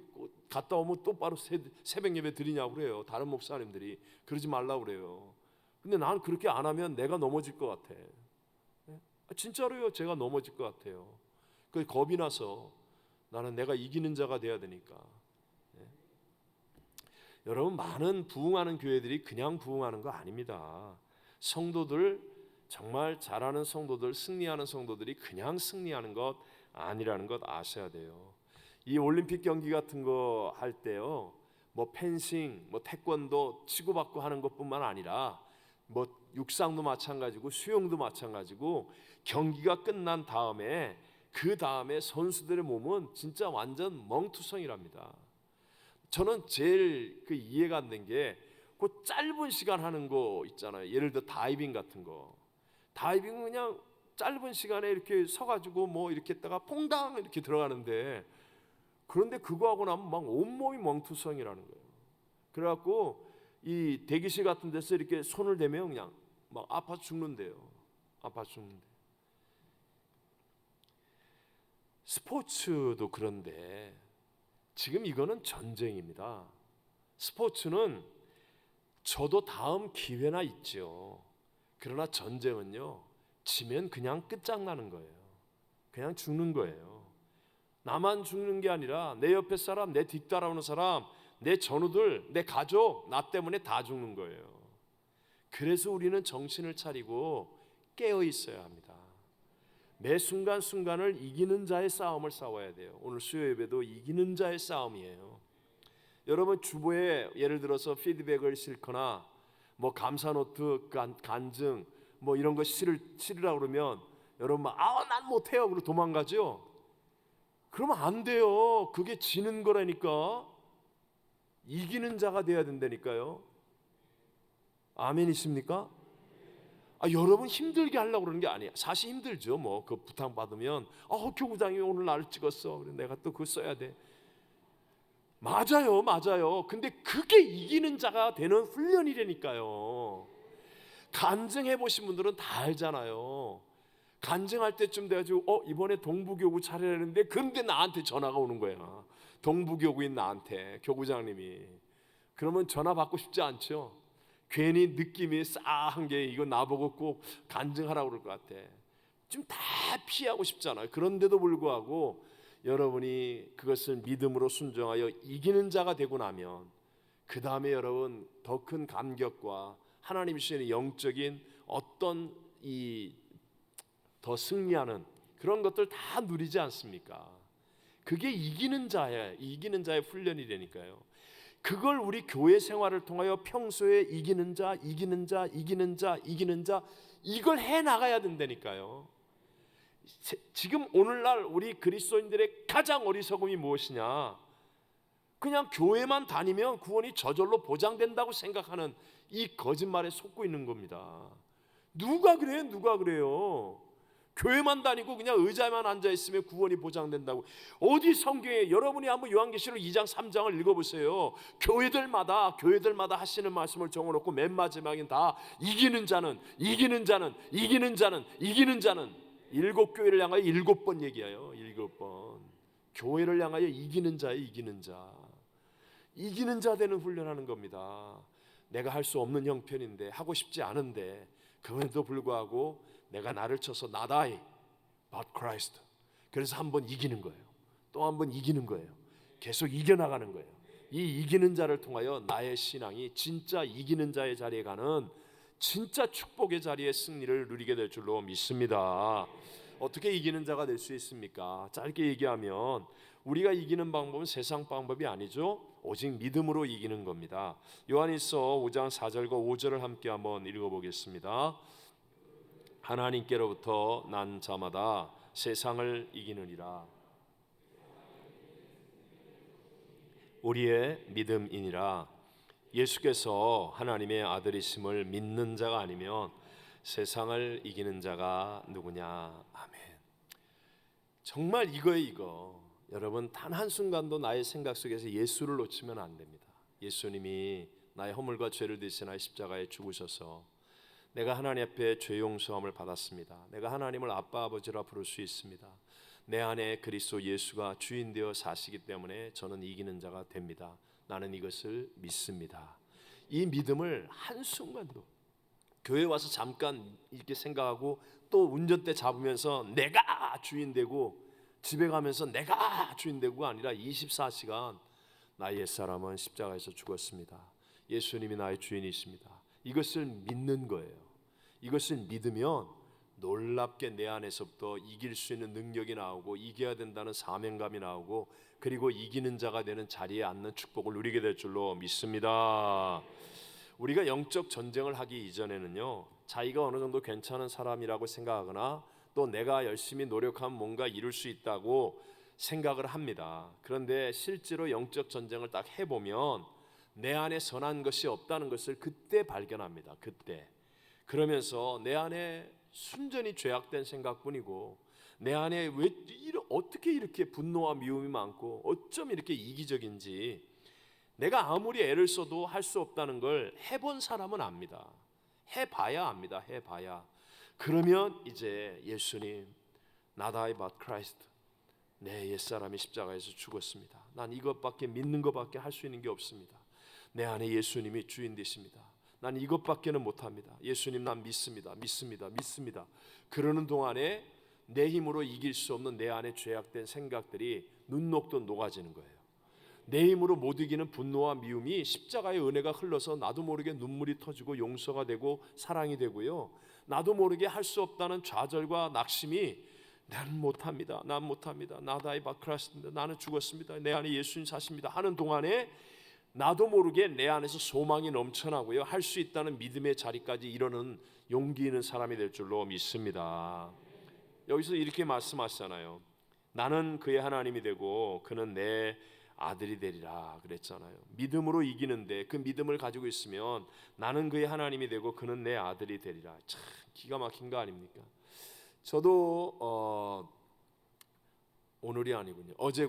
갔다 오면 똑바로 새벽 예배 드리냐고 그래요. 다른 목사님들이 그러지 말라고 그래요. 근데 나는 그렇게 안 하면 내가 넘어질 것 같아. 진짜로요. 제가 넘어질 것 같아요. 그 겁이 나서 나는 내가 이기는 자가 돼야 되니까. 여러분, 많은 부흥하는 교회들이 그냥 부흥하는 거 아닙니다. 성도들, 정말 잘하는 성도들, 승리하는 성도들이 그냥 승리하는 것 아니라는 것 아셔야 돼요. 이 올림픽 경기 같은 거 할 때요, 뭐 펜싱, 뭐 태권도 치고받고 하는 것뿐만 아니라 뭐 육상도 마찬가지고 수영도 마찬가지고 경기가 끝난 다음에 그 다음에 선수들의 몸은 진짜 완전 멍투성이랍니다. 저는 제일 그 이해가 안 된 게 그 짧은 시간 하는 거 있잖아요. 예를 들어 다이빙 같은 거. 다이빙은 그냥 짧은 시간에 이렇게 서가지고 뭐 이렇게 했다가 퐁당 이렇게 들어가는데, 그런데 그거 하고 나면 막 온몸이 멍투성이라는 거예요. 그래갖고 이 대기실 같은 데서 이렇게 손을 대면 그냥 막 아파 죽는데요. 아파 죽는데. 스포츠도 그런데 지금 이거는 전쟁입니다. 스포츠는 저도 다음 기회나 있죠. 그러나 전쟁은요, 지면 그냥 끝장나는 거예요. 그냥 죽는 거예요. 나만 죽는 게 아니라 내 옆에 사람, 내 뒤따라오는 사람, 내 전우들, 내 가족, 나 때문에 다 죽는 거예요. 그래서 우리는 정신을 차리고 깨어 있어야 합니다. 매 순간순간을 이기는 자의 싸움을 싸워야 돼요. 오늘 수요 예배도 이기는 자의 싸움이에요. 여러분 주보에 예를 들어서 피드백을 싣거나 뭐 감사 노트, 간증 뭐 이런 거 실으라 그러면 여러분 막 난 못해요 그러고 도망가죠. 그러면 안 돼요. 그게 지는 거라니까. 이기는 자가 돼야 된다니까요. 아멘이십니까? 여러분 힘들게 하려고 그러는 게 아니에요. 사실 힘들죠. 뭐 그 부탁 받으면 교구장이 오늘 나를 찍었어. 그래 내가 또 그거 써야 돼. 맞아요. 근데 그게 이기는 자가 되는 훈련이라니까요. 간증해 보신 분들은 다 알잖아요. 간증할 때쯤 돼가지고 이번에 동부교구 차례라는데 근데 나한테 전화가 오는 거야. 동부교구인 나한테 교구장님이. 그러면 전화 받고 싶지 않죠. 괜히 느낌이 싸한 게 이거 나보고 꼭 간증하라고 그럴 것 같아. 좀 다 피하고 싶잖아요. 그런데도 불구하고 여러분이 그것을 믿음으로 순종하여 이기는 자가 되고 나면 그 다음에 여러분 더 큰 감격과 하나님이 주시는 영적인 어떤 더 승리하는 그런 것들 다 누리지 않습니까? 그게 이기는 자의 훈련이라니까요. 그걸 우리 교회 생활을 통하여 평소에 이기는 자 이걸 해 나가야 된다니까요. 지금 오늘날 우리 그리스도인들의 가장 어리석음이 무엇이냐? 그냥 교회만 다니면 구원이 저절로 보장된다고 생각하는 이 거짓말에 속고 있는 겁니다. 누가 그래요? 교회만 다니고 그냥 의자에만 앉아 있으면 구원이 보장된다고. 어디 성경에 여러분이 한번 요한계시록 2장 3장을 읽어보세요. 교회들마다 하시는 말씀을 적어놓고 맨 마지막엔 다 이기는 자는 7교회를 향하여 7번 얘기해요. 7번 교회를 향하여 이기는 자 되는 훈련하는 겁니다. 내가 할 수 없는 형편인데, 하고 싶지 않은데, 그럼에도 불구하고 내가 나를 쳐서 not I but Christ. 그래서 한번 이기는 거예요. 또 한번 이기는 거예요. 계속 이겨나가는 거예요. 이 이기는 자를 통하여 나의 신앙이 진짜 이기는 자의 자리에 가는 진짜 축복의 자리에 승리를 누리게 될 줄로 믿습니다. 어떻게 이기는 자가 될 수 있습니까? 짧게 얘기하면 우리가 이기는 방법은 세상 방법이 아니죠. 오직 믿음으로 이기는 겁니다. 요한일서 5장 4절과 5절을 함께 한번 읽어보겠습니다. 하나님께로부터 난 자마다 세상을 이기느니라. 우리의 믿음이니라. 예수께서 하나님의 아들이심을 믿는 자가 아니면 세상을 이기는 자가 누구냐. 아멘. 정말 이거 여러분 단 한순간도 나의 생각 속에서 예수를 놓치면 안 됩니다. 예수님이 나의 허물과 죄를 대신하여 십자가에 죽으셔서 내가 하나님 앞에 죄 용서함을 받았습니다. 내가 하나님을 아빠 아버지라 부를 수 있습니다. 내 안에 그리스도 예수가 주인 되어 사시기 때문에 저는 이기는 자가 됩니다. 나는 이것을 믿습니다. 이 믿음을 한순간도 교회 와서 잠깐 이렇게 생각하고 또 운전대 잡으면서 내가 주인 되고 집에 가면서 내가 주인 되고가 아니라 24시간 나의 옛사람은 십자가에서 죽었습니다. 예수님이 나의 주인이십니다. 이것을 믿는 거예요. 이것을 믿으면 놀랍게 내 안에서부터 이길 수 있는 능력이 나오고 이겨야 된다는 사명감이 나오고 그리고 이기는 자가 되는 자리에 앉는 축복을 누리게 될 줄로 믿습니다. 우리가 영적 전쟁을 하기 이전에는요, 자기가 어느 정도 괜찮은 사람이라고 생각하거나 또 내가 열심히 노력하면 뭔가 이룰 수 있다고 생각을 합니다. 그런데 실제로 영적 전쟁을 딱 해보면 내 안에 선한 것이 없다는 것을 그때 발견합니다. 그때. 그러면서 내 안에 순전히 죄악된 생각뿐이고, 내 안에 어떻게 이렇게 분노와 미움이 많고 어쩜 이렇게 이기적인지 내가 아무리 애를 써도 할 수 없다는 걸 해본 사람은 압니다. 해봐야 압니다. 해봐야. 그러면 이제 예수님, Not I but Christ, 내 옛사람이 십자가에서 죽었습니다. 난 이것밖에, 믿는 것밖에 할 수 있는 게 없습니다. 내 안에 예수님이 주인 되십니다. 난 이것밖에는 못합니다. 예수님, 난 믿습니다. 그러는 동안에 내 힘으로 이길 수 없는 내 안에 죄악된 생각들이 눈녹듯 녹아지는 거예요. 내 힘으로 못 이기는 분노와 미움이 십자가의 은혜가 흘러서 나도 모르게 눈물이 터지고 용서가 되고 사랑이 되고요, 나도 모르게 할 수 없다는 좌절과 낙심이 나는 못합니다. Not I but Christ, 나는 죽었습니다. 내 안에 예수님 사십니다 하는 동안에 나도 모르게 내 안에서 소망이 넘쳐나고요, 할 수 있다는 믿음의 자리까지 이르는 용기 있는 사람이 될 줄로 믿습니다. 여기서 이렇게 말씀하시잖아요. 나는 그의 하나님이 되고 그는 내 아들이 되리라 그랬잖아요. 믿음으로 이기는데 그 믿음을 가지고 있으면 나는 그의 하나님이 되고 그는 내 아들이 되리라. 참 기가 막힌 거 아닙니까? 저도 오늘이 아니군요. 어제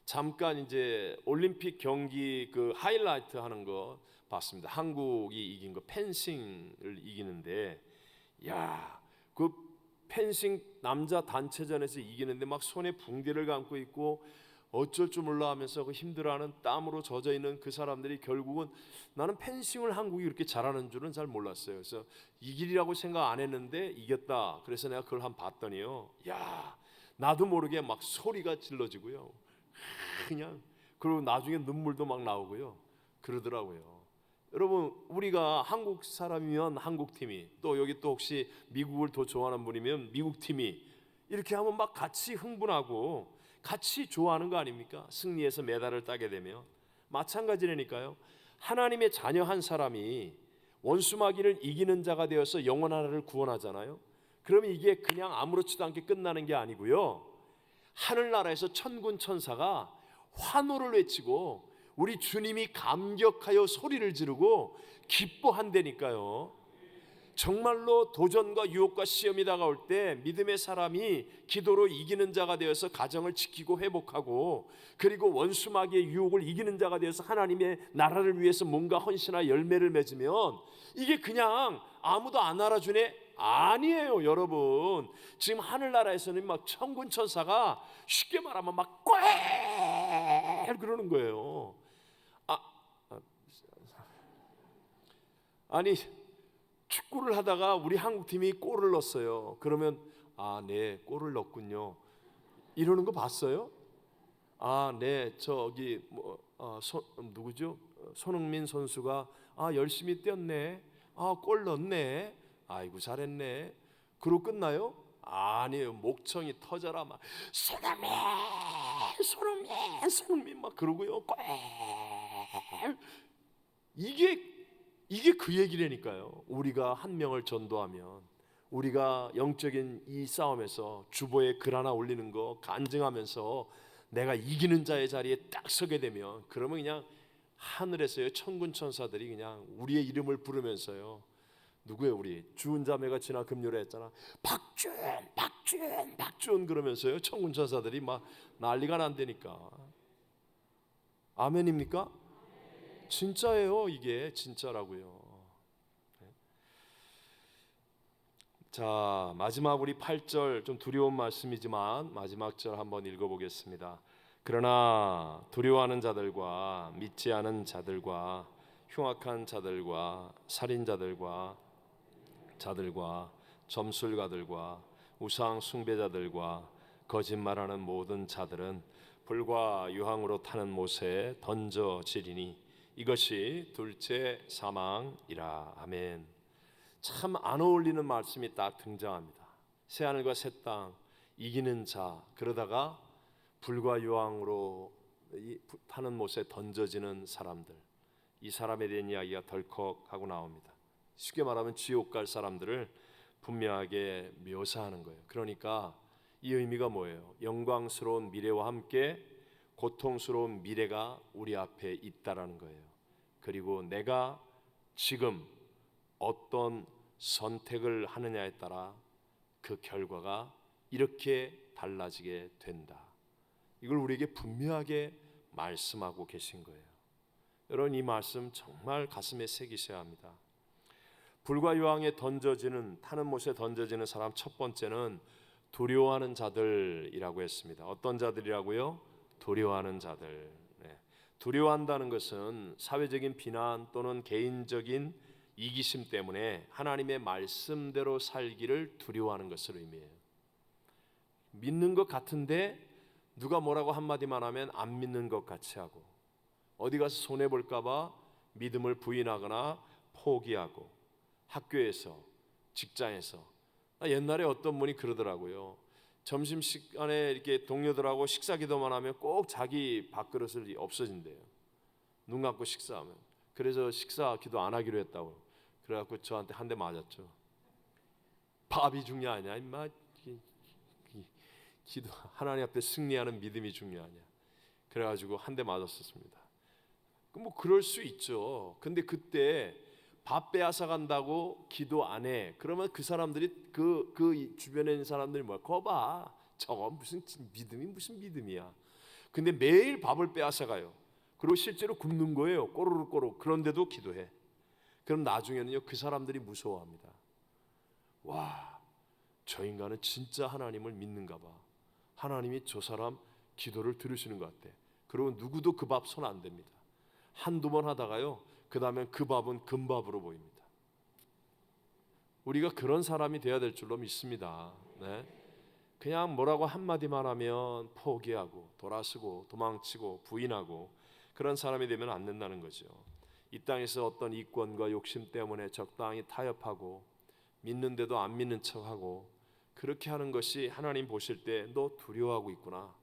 잠깐 이제 올림픽 경기 그 하이라이트 하는 거 봤습니다. 한국이 이긴 거, 펜싱을 이기는데, 야, 그 펜싱 남자 단체전에서 이기는데 막 손에 붕대를 감고 있고 어쩔 줄 몰라 하면서 그 힘들어하는, 땀으로 젖어 있는 그 사람들이 결국은, 나는 펜싱을 한국이 이렇게 잘하는 줄은 잘 몰랐어요. 그래서 이길이라고 생각 안 했는데 이겼다. 그래서 내가 그걸 한번 봤더니요, 야, 나도 모르게 막 소리가 질러지고요, 그냥, 그리고 나중에 눈물도 막 나오고요, 그러더라고요. 여러분, 우리가 한국 사람이면 한국 팀이, 또 여기 또 혹시 미국을 더 좋아하는 분이면 미국 팀이 이렇게 하면 막 같이 흥분하고 같이 좋아하는 거 아닙니까? 승리해서 메달을 따게 되면. 마찬가지라니까요. 하나님의 자녀 한 사람이 원수마귀를 이기는 자가 되어서 영혼 하나를 구원하잖아요. 그러면 이게 그냥 아무렇지도 않게 끝나는 게 아니고요, 하늘나라에서 천군 천사가 환호를 외치고 우리 주님이 감격하여 소리를 지르고 기뻐한다니까요. 정말로 도전과 유혹과 시험이 다가올 때 믿음의 사람이 기도로 이기는 자가 되어서 가정을 지키고 회복하고, 그리고 원수 마귀의 유혹을 이기는 자가 되어서 하나님의 나라를 위해서 뭔가 헌신과 열매를 맺으면 이게 그냥 아무도 안 알아주네? 아니에요, 여러분. 지금 하늘나라에서는 막 천군 천사가 쉽게 말하면 막 꽝 그러는 거예요. 아니, 축구를 하다가 우리 한국팀이 골을 넣었어요. 그러면 네, 골을 넣었군요, 이러는 거 봤어요? 네, 저기 누구죠? 손흥민 선수가 열심히 뛰었네. 골 넣었네. 아이고 잘했네. 그러고 끝나요? 아니에요. 목청이 터져라 막 손흥민 막 그러고요. 골. 이게 그 얘기라니까요. 우리가 한 명을 전도하면, 우리가 영적인 이 싸움에서 주보에 글 하나 올리는 거 간증하면서 내가 이기는 자의 자리에 딱 서게 되면, 그러면 그냥 하늘에서요 천군 천사들이 그냥 우리의 이름을 부르면서요, 누구예요? 우리 주은 자매가 지난 금요일에 했잖아. 박준 그러면서요 천군 천사들이 막 난리가 난다니까. 아멘입니까? 진짜예요. 이게 진짜라고요. 자, 마지막 우리 8절, 좀 두려운 말씀이지만 마지막 절 한번 읽어보겠습니다. 그러나 두려워하는 자들과 믿지 않은 자들과 흉악한 자들과 살인자들과 점술가들과 우상 숭배자들과 거짓말하는 모든 자들은 불과 유황으로 타는 못에 던져지리니 이것이 둘째 사망이라. 아멘. 참 안 어울리는 말씀이 딱 등장합니다. 새하늘과 새 땅, 이기는 자, 그러다가 불과 유황으로 타는 못에 던져지는 사람들. 이 사람에 대한 이야기가 덜컥하고 나옵니다. 쉽게 말하면 지옥 갈 사람들을 분명하게 묘사하는 거예요. 그러니까 이 의미가 뭐예요? 영광스러운 미래와 함께 고통스러운 미래가 우리 앞에 있다라는 거예요. 그리고 내가 지금 어떤 선택을 하느냐에 따라 그 결과가 이렇게 달라지게 된다. 이걸 우리에게 분명하게 말씀하고 계신 거예요. 여러분, 이 말씀 정말 가슴에 새기셔야 합니다. 불과 유황에 던져지는, 타는 못에 던져지는 사람 첫 번째는 두려워하는 자들이라고 했습니다. 어떤 자들이라고요? 두려워하는 자들. 네. 두려워한다는 것은 사회적인 비난 또는 개인적인 이기심 때문에 하나님의 말씀대로 살기를 두려워하는 것을 의미해요. 믿는 것 같은데 누가 뭐라고 한마디만 하면 안 믿는 것 같이 하고, 어디 가서 손해볼까 봐 믿음을 부인하거나 포기하고, 학교에서, 직장에서. 옛날에 어떤 분이 그러더라고요. 점심시간에 이렇게 동료들하고 식사 기도만 하면 꼭 자기 밥그릇을 없어진대요. 눈 감고 식사하면. 그래서 식사 기도 안 하기로 했다고. 그래갖고 저한테 한 대 맞았죠. 밥이 중요하냐 임마. 기도, 하나님 앞에 승리하는 믿음이 중요하냐. 그래가지고 한 대 맞았었습니다. 뭐 그럴 수 있죠. 근데 그때 밥 빼앗아 간다고 기도 안 해. 그러면 그 사람들이 그 주변에 있는 사람들이 뭐야? 거봐. 저거 무슨 믿음이 무슨 믿음이야. 근데 매일 밥을 빼앗아 가요. 그리고 실제로 굶는 거예요. 꼬르륵. 그런데도 기도해. 그럼 나중에는요, 그 사람들이 무서워합니다. 와, 저 인간은 진짜 하나님을 믿는가 봐. 하나님이 저 사람 기도를 들으시는 것 같아. 그리고 누구도 그 밥 손 안 댑니다. 한두 번 하다가요, 그 다음엔 그 밥은 금밥으로 보입니다. 우리가 그런 사람이 되어야 될 줄로 믿습니다. 네? 그냥 뭐라고 한마디만 하면 포기하고 돌아서고 도망치고 부인하고 그런 사람이 되면 안 된다는 거죠. 이 땅에서 어떤 이권과 욕심 때문에 적당히 타협하고 믿는데도 안 믿는 척하고 그렇게 하는 것이 하나님 보실 때 너 두려워하고 있구나,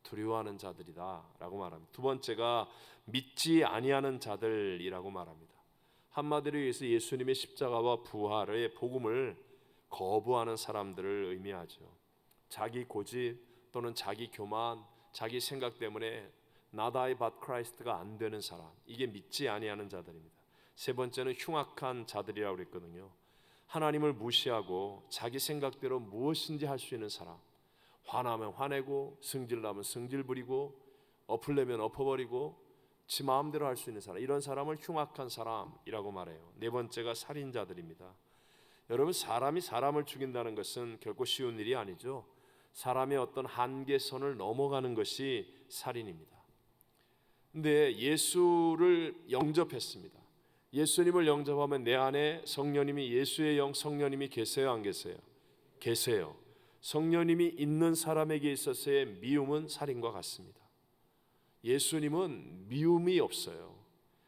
두려워하는 자들이다 라고 말합니다. 두 번째가 믿지 아니하는 자들이라고 말합니다. 한마디로 해서 예수님의 십자가와 부활의 복음을 거부하는 사람들을 의미하죠. 자기 고집 또는 자기 교만, 자기 생각 때문에 Not I but Christ가 안 되는 사람, 이게 믿지 아니하는 자들입니다. 세 번째는 흉악한 자들이라고 그랬거든요. 하나님을 무시하고 자기 생각대로 무엇인지 할 수 있는 사람, 화나면 화내고 승질나면 승질 부리고 엎으려면 엎어버리고 지 마음대로 할 수 있는 사람, 이런 사람을 흉악한 사람이라고 말해요. 네 번째가 살인자들입니다. 여러분, 사람이 사람을 죽인다는 것은 결코 쉬운 일이 아니죠. 사람의 어떤 한계선을 넘어가는 것이 살인입니다. 근데 예수를 영접했습니다. 예수님을 영접하면 내 안에 성령님이, 예수의 영 성령님이 계세요, 안 계세요? 계세요. 성령님이 있는 사람에게 있어서의 미움은 살인과 같습니다. 예수님은 미움이 없어요.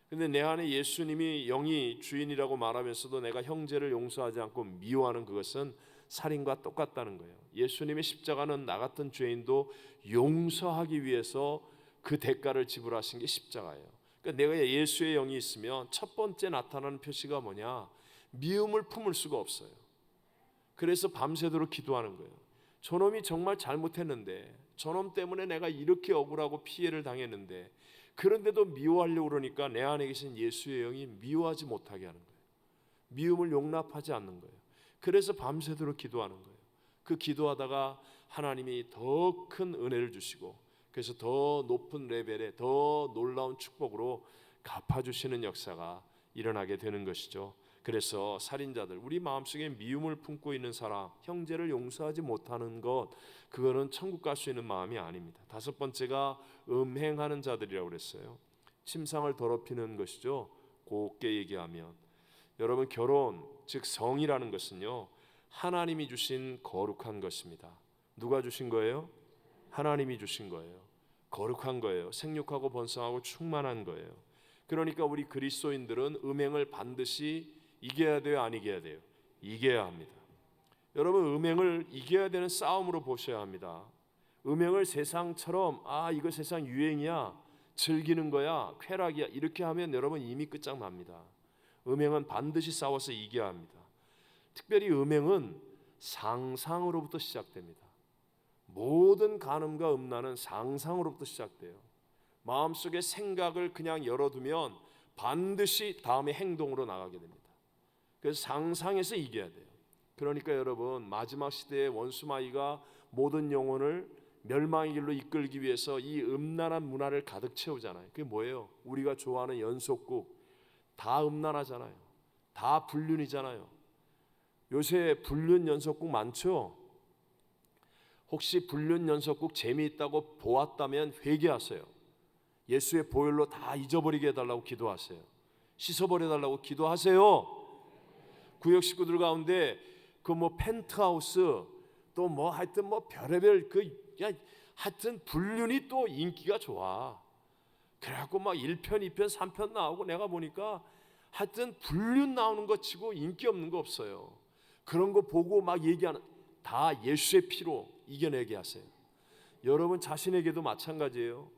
근데 내 안에 예수님이 영이 주인이라고 말하면서도 내가 형제를 용서하지 않고 미워하는 그것은 살인과 똑같다는 거예요. 예수님의 십자가는 나 같은 죄인도 용서하기 위해서 그 대가를 지불하신 게 십자가예요. 그러니까 내가 예수의 영이 있으면 첫 번째 나타나는 표시가 뭐냐? 미움을 품을 수가 없어요. 그래서 밤새도록 기도하는 거예요. 저놈이 정말 잘못했는데, 저놈 때문에 내가 이렇게 억울하고 피해를 당했는데, 그런데도 미워하려고 그러니까 내 안에 계신 예수의 영이 미워하지 못하게 하는 거예요. 미움을 용납하지 않는 거예요. 그래서 밤새도록 기도하는 거예요. 그 기도하다가 하나님이 더 큰 은혜를 주시고, 그래서 더 높은 레벨에 더 놀라운 축복으로 갚아주시는 역사가 일어나게 되는 것이죠. 그래서 살인자들, 우리 마음속에 미움을 품고 있는 사람, 형제를 용서하지 못하는 것, 그거는 천국 갈 수 있는 마음이 아닙니다. 다섯 번째가 음행하는 자들이라고 그랬어요. 침상을 더럽히는 것이죠. 곱게 얘기하면, 여러분, 결혼, 즉 성이라는 것은요, 하나님이 주신 거룩한 것입니다. 누가 주신 거예요? 하나님이 주신 거예요. 거룩한 거예요. 생육하고 번성하고 충만한 거예요. 그러니까 우리 그리스도인들은 음행을 반드시 이겨야 돼요, 안 이겨야 돼요? 이겨야 합니다. 여러분, 음행을 이겨야 되는 싸움으로 보셔야 합니다. 음행을 세상처럼 이거 세상 유행이야, 즐기는 거야, 쾌락이야, 이렇게 하면 여러분 이미 끝장납니다. 음행은 반드시 싸워서 이겨야 합니다. 특별히 음행은 상상으로부터 시작됩니다. 모든 간음과 음란은 상상으로부터 시작돼요. 마음속에 생각을 그냥 열어두면 반드시 다음에 행동으로 나가게 됩니다. 그래서 상상에서 이겨야 돼요. 그러니까 여러분, 마지막 시대의 원수마귀가 모든 영혼을 멸망의 길로 이끌기 위해서 이 음란한 문화를 가득 채우잖아요. 그게 뭐예요? 우리가 좋아하는 연속국 다 음란하잖아요. 다 불륜이잖아요. 요새 불륜 연속국 많죠? 혹시 불륜 연속국 재미있다고 보았다면 회개하세요. 예수의 보혈로 다 잊어버리게 해달라고 기도하세요. 씻어버려달라고 기도하세요. 구역 식구들 가운데 그 뭐 펜트하우스 또 뭐 하여튼 뭐 별의별 하여튼 불륜이 또 인기가 좋아. 그래갖고 막 1편, 2편, 3편 나오고 내가 보니까 하여튼 불륜 나오는 거 치고 인기 없는 거 없어요. 그런 거 보고 막 얘기하는, 다 예수의 피로 이겨내게 하세요. 여러분 자신에게도 마찬가지예요.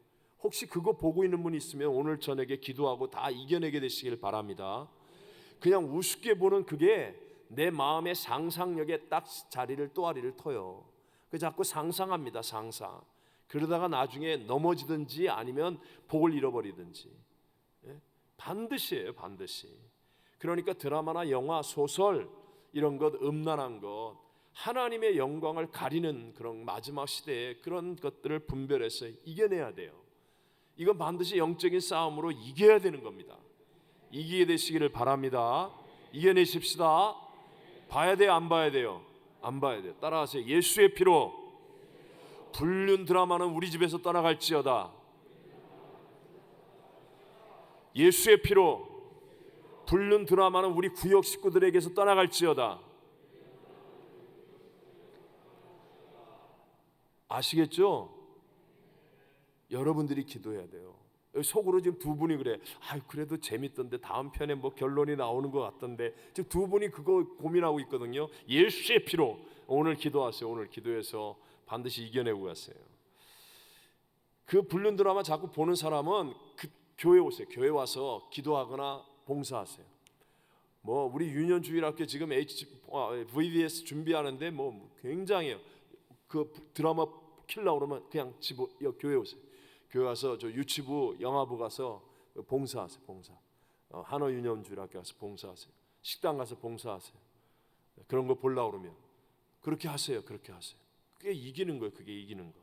혹시 그거 보고 있는 분이 있으면 오늘 저녁에 기도하고 다 이겨내게 되시길 바랍니다. 그냥 우습게 보는 그게 내 마음의 상상력에 딱 자리를 또아리를 터요. 그 자꾸 상상합니다. 상상. 그러다가 나중에 넘어지든지 아니면 복을 잃어버리든지. 반드시예요. 반드시. 그러니까 드라마나 영화, 소설 이런 것, 음란한 것, 하나님의 영광을 가리는 그런 마지막 시대에 그런 것들을 분별해서 이겨내야 돼요. 이건 반드시 영적인 싸움으로 이겨야 되는 겁니다. 이기게 되시기를 바랍니다. 이겨내십시다. 봐야 돼요, 안 봐야 돼요? 안 봐야 돼요. 따라하세요. 예수의 피로 불륜 드라마는 우리 집에서 떠나갈지어다. 예수의 피로 불륜 드라마는 우리 구역 식구들에게서 떠나갈지어다. 아시겠죠? 여러분들이 기도해야 돼요. 속으로 지금 두 분이 그래. 그래도 재밌던데 다음 편에 뭐 결론이 나오는 것 같던데. 지금 두 분이 그거 고민하고 있거든요. 예수의 피로 오늘 기도하세요. 오늘 기도해서 반드시 이겨내고 가세요. 그 불륜 드라마 자꾸 보는 사람은 그 교회 오세요. 교회 와서 기도하거나 봉사하세요. 뭐 우리 유년주일학교 지금 VBS 준비하는데 뭐 굉장해요. 그 드라마 킬라 그러면 그냥 교회 오세요. 교회 와서 저 유치부 영화부 가서 봉사하세요. 봉사. 한어 유년주일학교 가서 봉사하세요. 식당 가서 봉사하세요. 그런 거 보려고 그러면 그렇게 하세요. 그렇게 하세요. 그게 이기는 거예요. 그게 이기는 거.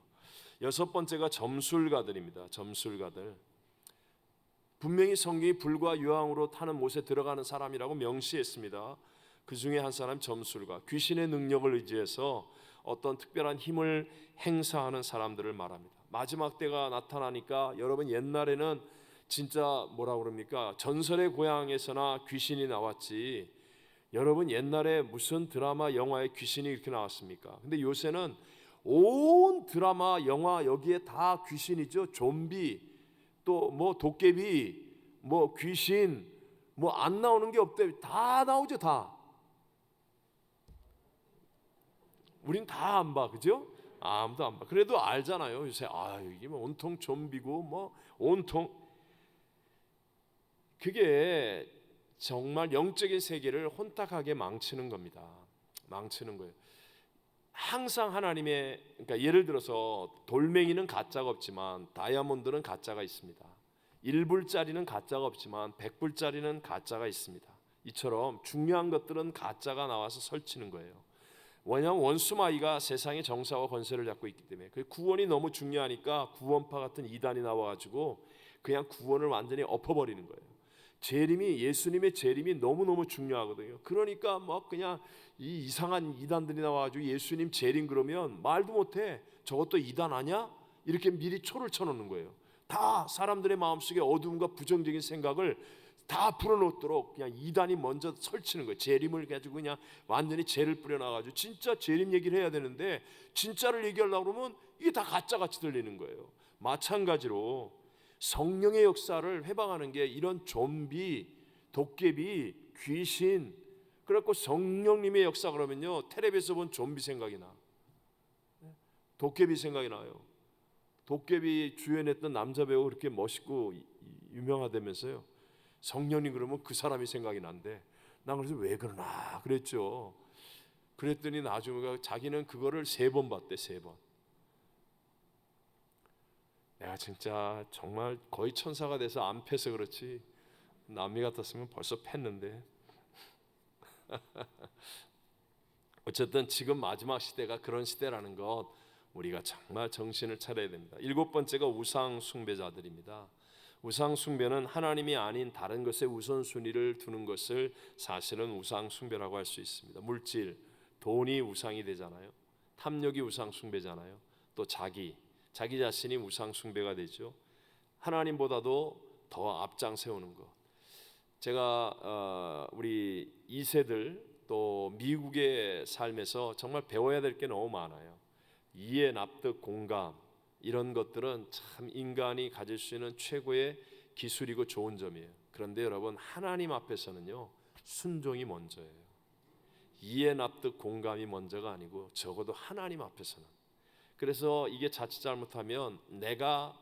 여섯 번째가 점술가들입니다. 점술가들. 분명히 성경이 불과 유황으로 타는 못에 들어가는 사람이라고 명시했습니다. 그 중에 한 사람 점술가, 귀신의 능력을 의지해서 어떤 특별한 힘을 행사하는 사람들을 말합니다. 마지막 때가 나타나니까 여러분 옛날에는 진짜 뭐라 그럽니까? 전설의 고향에서나 귀신이 나왔지. 여러분 옛날에 무슨 드라마 영화에 귀신이 이렇게 나왔습니까? 근데 요새는 온 드라마 영화 여기에 다 귀신이죠. 좀비 또 뭐 도깨비 뭐 귀신 뭐 안 나오는 게 없대. 다 나오죠. 다. 우린 다 안 봐. 그죠? 아무도 안 봐. 그래도 알잖아요. 요새 이게 뭐 온통 좀비고 뭐 온통 그게 정말 영적인 세계를 혼탁하게 망치는 겁니다. 망치는 거예요. 항상 하나님의 그러니까 예를 들어서 돌멩이는 가짜가 없지만 다이아몬드는 가짜가 있습니다. 1불짜리는 가짜가 없지만 100불짜리는 가짜가 있습니다. 이처럼 중요한 것들은 가짜가 나와서 설치는 거예요. 왜냐하면 원수마귀가 세상의 정사와 권세를 잡고 있기 때문에 그 구원이 너무 중요하니까 구원파 같은 이단이 나와가지고 그냥 구원을 완전히 엎어버리는 거예요. 재림이 예수님의 재림이 너무너무 중요하거든요. 그러니까 뭐 그냥 이 이상한 이단들이 나와가지고 예수님 재림 그러면 말도 못해. 저것도 이단 아냐? 이렇게 미리 초를 쳐놓는 거예요. 다 사람들의 마음속에 어두움과 부정적인 생각을 다 불어넣도록 그냥 이단이 먼저 설치는 거예요. 재림을 가지고 그냥 완전히 죄를 뿌려놔가지고 진짜 재림 얘기를 해야 되는데 진짜를 얘기하려고 그러면 이게 다 가짜같이 들리는 거예요. 마찬가지로 성령의 역사를 회방하는 게 이런 좀비, 도깨비, 귀신 그래갖고 성령님의 역사 그러면요 텔레비에서 본 좀비 생각이 나, 도깨비 생각이 나요. 도깨비 주연했던 남자 배우 그렇게 멋있고 유명하다면서요. 성년이 그러면 그 사람이 생각이 난대. 난 그래서 왜 그러나 그랬죠. 그랬더니 나중에 자기는 그거를 3번 봤대. 3번. 내가 진짜 정말 거의 천사가 돼서 안 패서 그렇지 남미 같았으면 벌써 팼는데. 어쨌든 지금 마지막 시대가 그런 시대라는 것 우리가 정말 정신을 차려야 됩니다. 7번째가 우상 숭배자들입니다. 우상 숭배는 하나님이 아닌 다른 것에 우선순위를 두는 것을 사실은 우상 숭배라고 할 수 있습니다. 물질, 돈이 우상이 되잖아요. 탐욕이 우상 숭배잖아요. 또 자기 자신이 우상 숭배가 되죠. 하나님보다도 더 앞장 세우는 것. 제가 우리 2세들 또 미국의 삶에서 정말 배워야 될 게 너무 많아요. 이해, 납득, 공감 이런 것들은 참 인간이 가질 수 있는 최고의 기술이고 좋은 점이에요. 그런데 여러분 하나님 앞에서는요 순종이 먼저예요. 이해, 납득, 공감이 먼저가 아니고 적어도 하나님 앞에서는. 그래서 이게 자칫 잘못하면 내가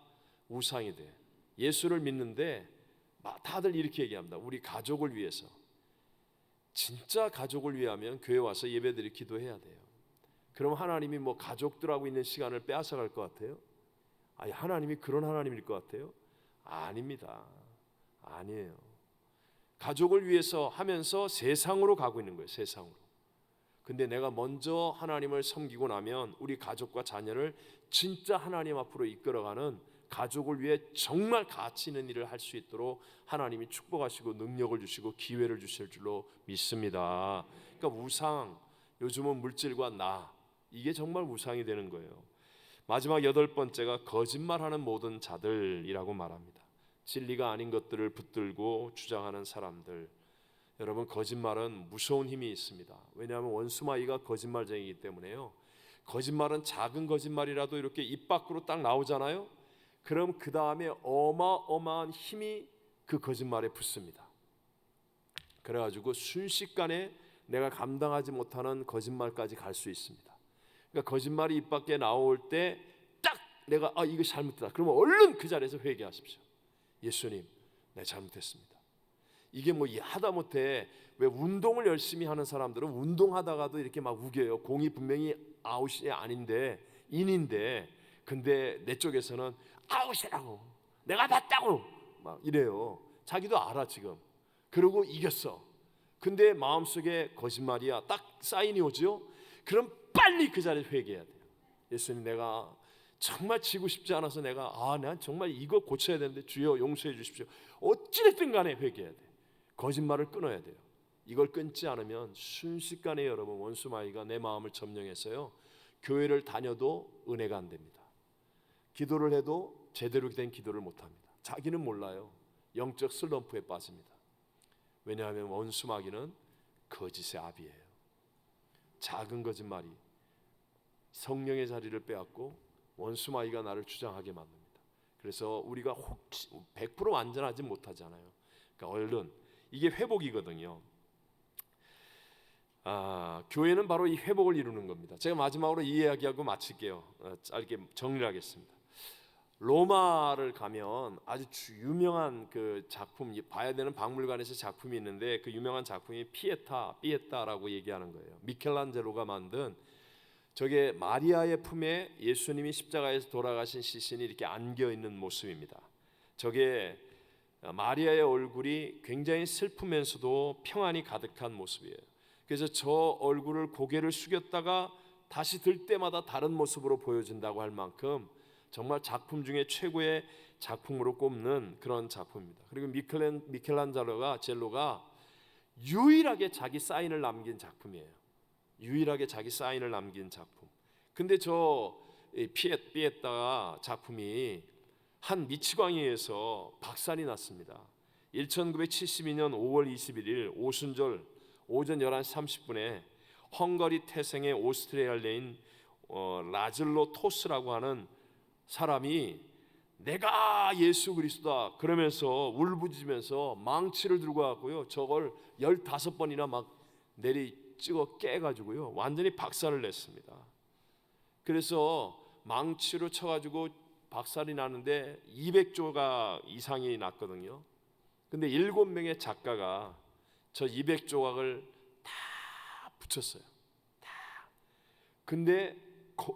우상이 돼. 예수를 믿는데 다들 이렇게 얘기합니다. 우리 가족을 위해서. 진짜 가족을 위하면 교회 와서 예배드리고 기도해야 돼요. 그럼 하나님이 뭐 가족들하고 있는 시간을 빼앗아갈 것 같아요? 아니 하나님이 그런 하나님일 것 같아요? 아닙니다. 아니에요. 가족을 위해서 하면서 세상으로 가고 있는 거예요. 세상으로. 근데 내가 먼저 하나님을 섬기고 나면 우리 가족과 자녀를 진짜 하나님 앞으로 이끌어가는 가족을 위해 정말 가치 있는 일을 할 수 있도록 하나님이 축복하시고 능력을 주시고 기회를 주실 줄로 믿습니다. 그러니까 우상, 요즘은 물질과 나 이게 정말 우상이 되는 거예요. 마지막 8번째가 거짓말하는 모든 자들이라고 말합니다. 진리가 아닌 것들을 붙들고 주장하는 사람들. 여러분 거짓말은 무서운 힘이 있습니다. 왜냐하면 원수마귀가 거짓말쟁이기 때문에요. 거짓말은 작은 거짓말이라도 이렇게 입 밖으로 딱 나오잖아요. 그럼 그 다음에 어마어마한 힘이 그 거짓말에 붙습니다. 그래가지고 순식간에 내가 감당하지 못하는 거짓말까지 갈 수 있습니다. 그러니까 거짓말이 입 밖에 나올 때 딱 내가 이거 잘못했다. 그러면 얼른 그 자리에서 회개하십시오. 예수님, 내가 잘못했습니다. 이게 뭐 하다못해 왜 운동을 열심히 하는 사람들은 운동하다가도 이렇게 막 우겨요. 공이 분명히 아웃이 아닌데 인인데 근데 내 쪽에서는 아웃이라고 내가 봤다고 막 이래요. 자기도 알아 지금. 그러고 이겼어. 근데 마음속에 거짓말이야. 딱 사인이 오죠. 그럼 빨리 그 자리에 회개해야 돼요. 예수님 내가 정말 지고 싶지 않아서 내가 난 정말 이거 고쳐야 되는데 주여 용서해 주십시오. 어찌됐든 간에 회개해야 돼. 거짓말을 끊어야 돼요. 이걸 끊지 않으면 순식간에 여러분 원수마귀가 내 마음을 점령해서요 교회를 다녀도 은혜가 안 됩니다. 기도를 해도 제대로 된 기도를 못합니다. 자기는 몰라요. 영적 슬럼프에 빠집니다. 왜냐하면 원수마귀는 거짓의 아비예요. 작은 거짓말이 성령의 자리를 빼앗고 원수마귀가 나를 주장하게 만듭니다. 그래서 우리가 혹시 100% 완전하지 못하잖아요. 그러니까 얼른 이게 회복이거든요. 교회는 바로 이 회복을 이루는 겁니다. 제가 마지막으로 이 이야기하고 마칠게요. 짧게 정리를 하겠습니다. 로마를 가면 아주 유명한 그 작품 봐야 되는 박물관에서 작품이 있는데 그 유명한 작품이 피에타라고 얘기하는 거예요. 미켈란젤로가 만든 저게 마리아의 품에 예수님이 십자가에서 돌아가신 시신이 이렇게 안겨 있는 모습입니다. 저게 마리아의 얼굴이 굉장히 슬프면서도 평안이 가득한 모습이에요. 그래서 저 얼굴을 고개를 숙였다가 다시 들 때마다 다른 모습으로 보여진다고 할 만큼 정말 작품 중에 최고의 작품으로 꼽는 그런 작품입니다. 그리고 미켈란젤로가 유일하게 자기 사인을 남긴 작품이에요. 유일하게 자기 사인을 남긴 작품. 근데 저 피에타 작품이 한 미치광이에서 박살이 났습니다. 1972년 5월 21일 오순절 오전 11시 30분에 헝가리 태생의 오스트리아인 라즐로 토스라고 하는 사람이 내가 예수 그리스도다 그러면서 울부짖으면서 망치를 들고 왔고요. 저걸 15번이나 막 내리 찍어 깨가지고요. 완전히 박살을 냈습니다. 그래서 망치로 쳐가지고 박살이 나는데 200조각 이상이 났거든요. 근데 7명의 작가가 저 200조각을 다 붙였어요. 다. 근데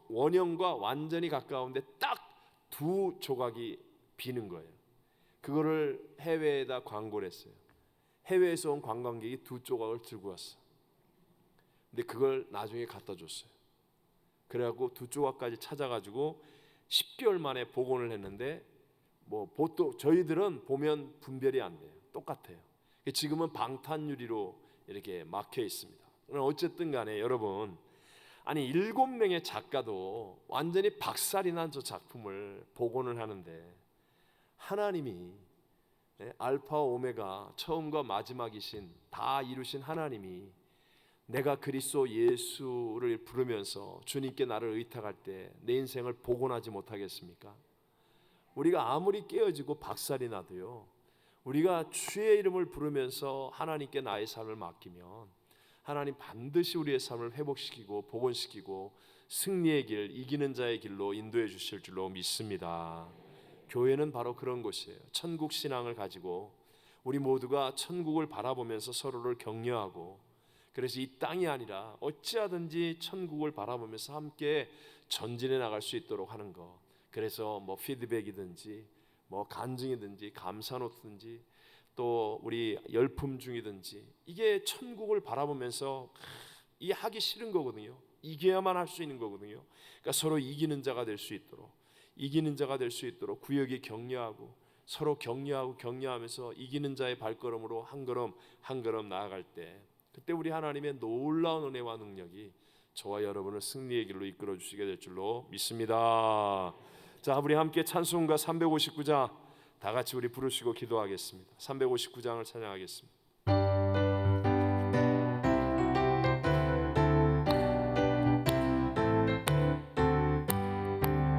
원형과 완전히 가까운데 딱 2조각이 비는 거예요. 그거를 해외에다 광고를 했어요. 해외에서 온 관광객이 2조각을 들고 왔어. 근데 그걸 나중에 갖다 줬어요. 그래갖고 2조각까지 찾아가지고 10개월 만에 복원을 했는데 뭐 보통 저희들은 보면 분별이 안 돼요. 똑같아요. 지금은 방탄유리로 이렇게 막혀 있습니다. 어쨌든 간에 여러분, 아니 7명의 작가도 완전히 박살이 난 저 작품을 복원을 하는데 하나님이, 알파 오메가 처음과 마지막이신 다 이루신 하나님이 내가 그리스도 예수를 부르면서 주님께 나를 의탁할 때 내 인생을 복원하지 못하겠습니까? 우리가 아무리 깨어지고 박살이 나도요, 우리가 주의 이름을 부르면서 하나님께 나의 삶을 맡기면 하나님 반드시 우리의 삶을 회복시키고 복원시키고 승리의 길, 이기는 자의 길로 인도해 주실 줄로 믿습니다. 교회는 바로 그런 곳이에요. 천국 신앙을 가지고 우리 모두가 천국을 바라보면서 서로를 격려하고, 그래서 이 땅이 아니라 어찌하든지 천국을 바라보면서 함께 전진해 나갈 수 있도록 하는 것. 그래서 뭐 피드백이든지 뭐 간증이든지 감사노트든지 또 우리 열품 중이든지 이게 천국을 바라보면서 이 하기 싫은 거거든요. 이겨야만 할 수 있는 거거든요. 그러니까 서로 이기는 자가 될 수 있도록, 이기는 자가 될 수 있도록 구역이 격려하고 서로 격려하고 격려하면서 이기는 자의 발걸음으로 한 걸음 한 걸음 나아갈 때, 그때 우리 하나님의 놀라운 은혜와 능력이 저와 여러분을 승리의 길로 이끌어 주시게 될 줄로 믿습니다. 자, 우리 함께 찬송가 359장 다 같이 우리 부르시고 기도하겠습니다. 359장을 찬양하겠습니다.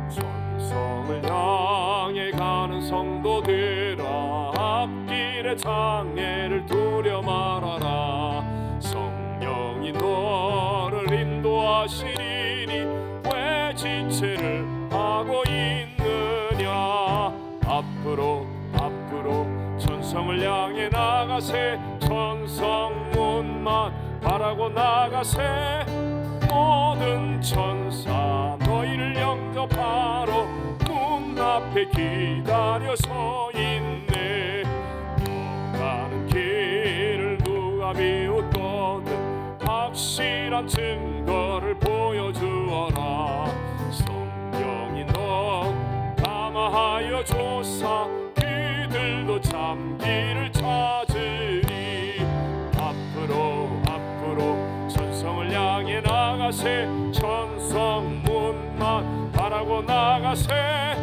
천성을 향해 가는 성도들아, 앞길의 장애를 두려 말아라. 성령이 너를 인도하시리니 왜 지체를 하고 있느냐. 앞으로 천성을 향해 나가세. 천성문만 바라고 나가세. 모든 천사 너희를 영접하러 문 앞에 기다려 서 있네. 너 가는 길을 누가 비웃거든 확실한 증거를 보여주어라. 성령이 너 감화하여 조사 그들도 참기를 찾으리. 앞으로 천성을 향해 나가세. 천성문만 바라고 나가세.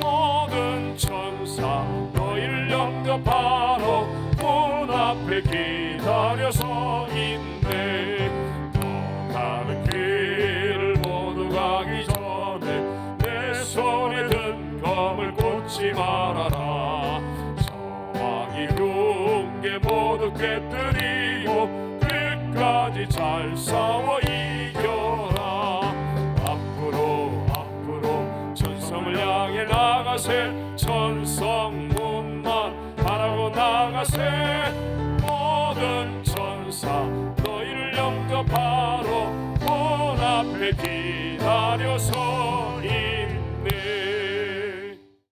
모든 천사 너희를 영접하러 문 앞에 기다려 서 있네. 너 가는 길을 모두 가기 전에 내 손에 든 검을 꽂지 말아라. 저항이 흉계 모두 깨뜨리고 끝까지 잘 싸워 이겨라. 앞으로 천성을 향해 나가세. 천성문만 바라고 나가세. 모든 천사 너희를 영접하러 문 앞에 기다려서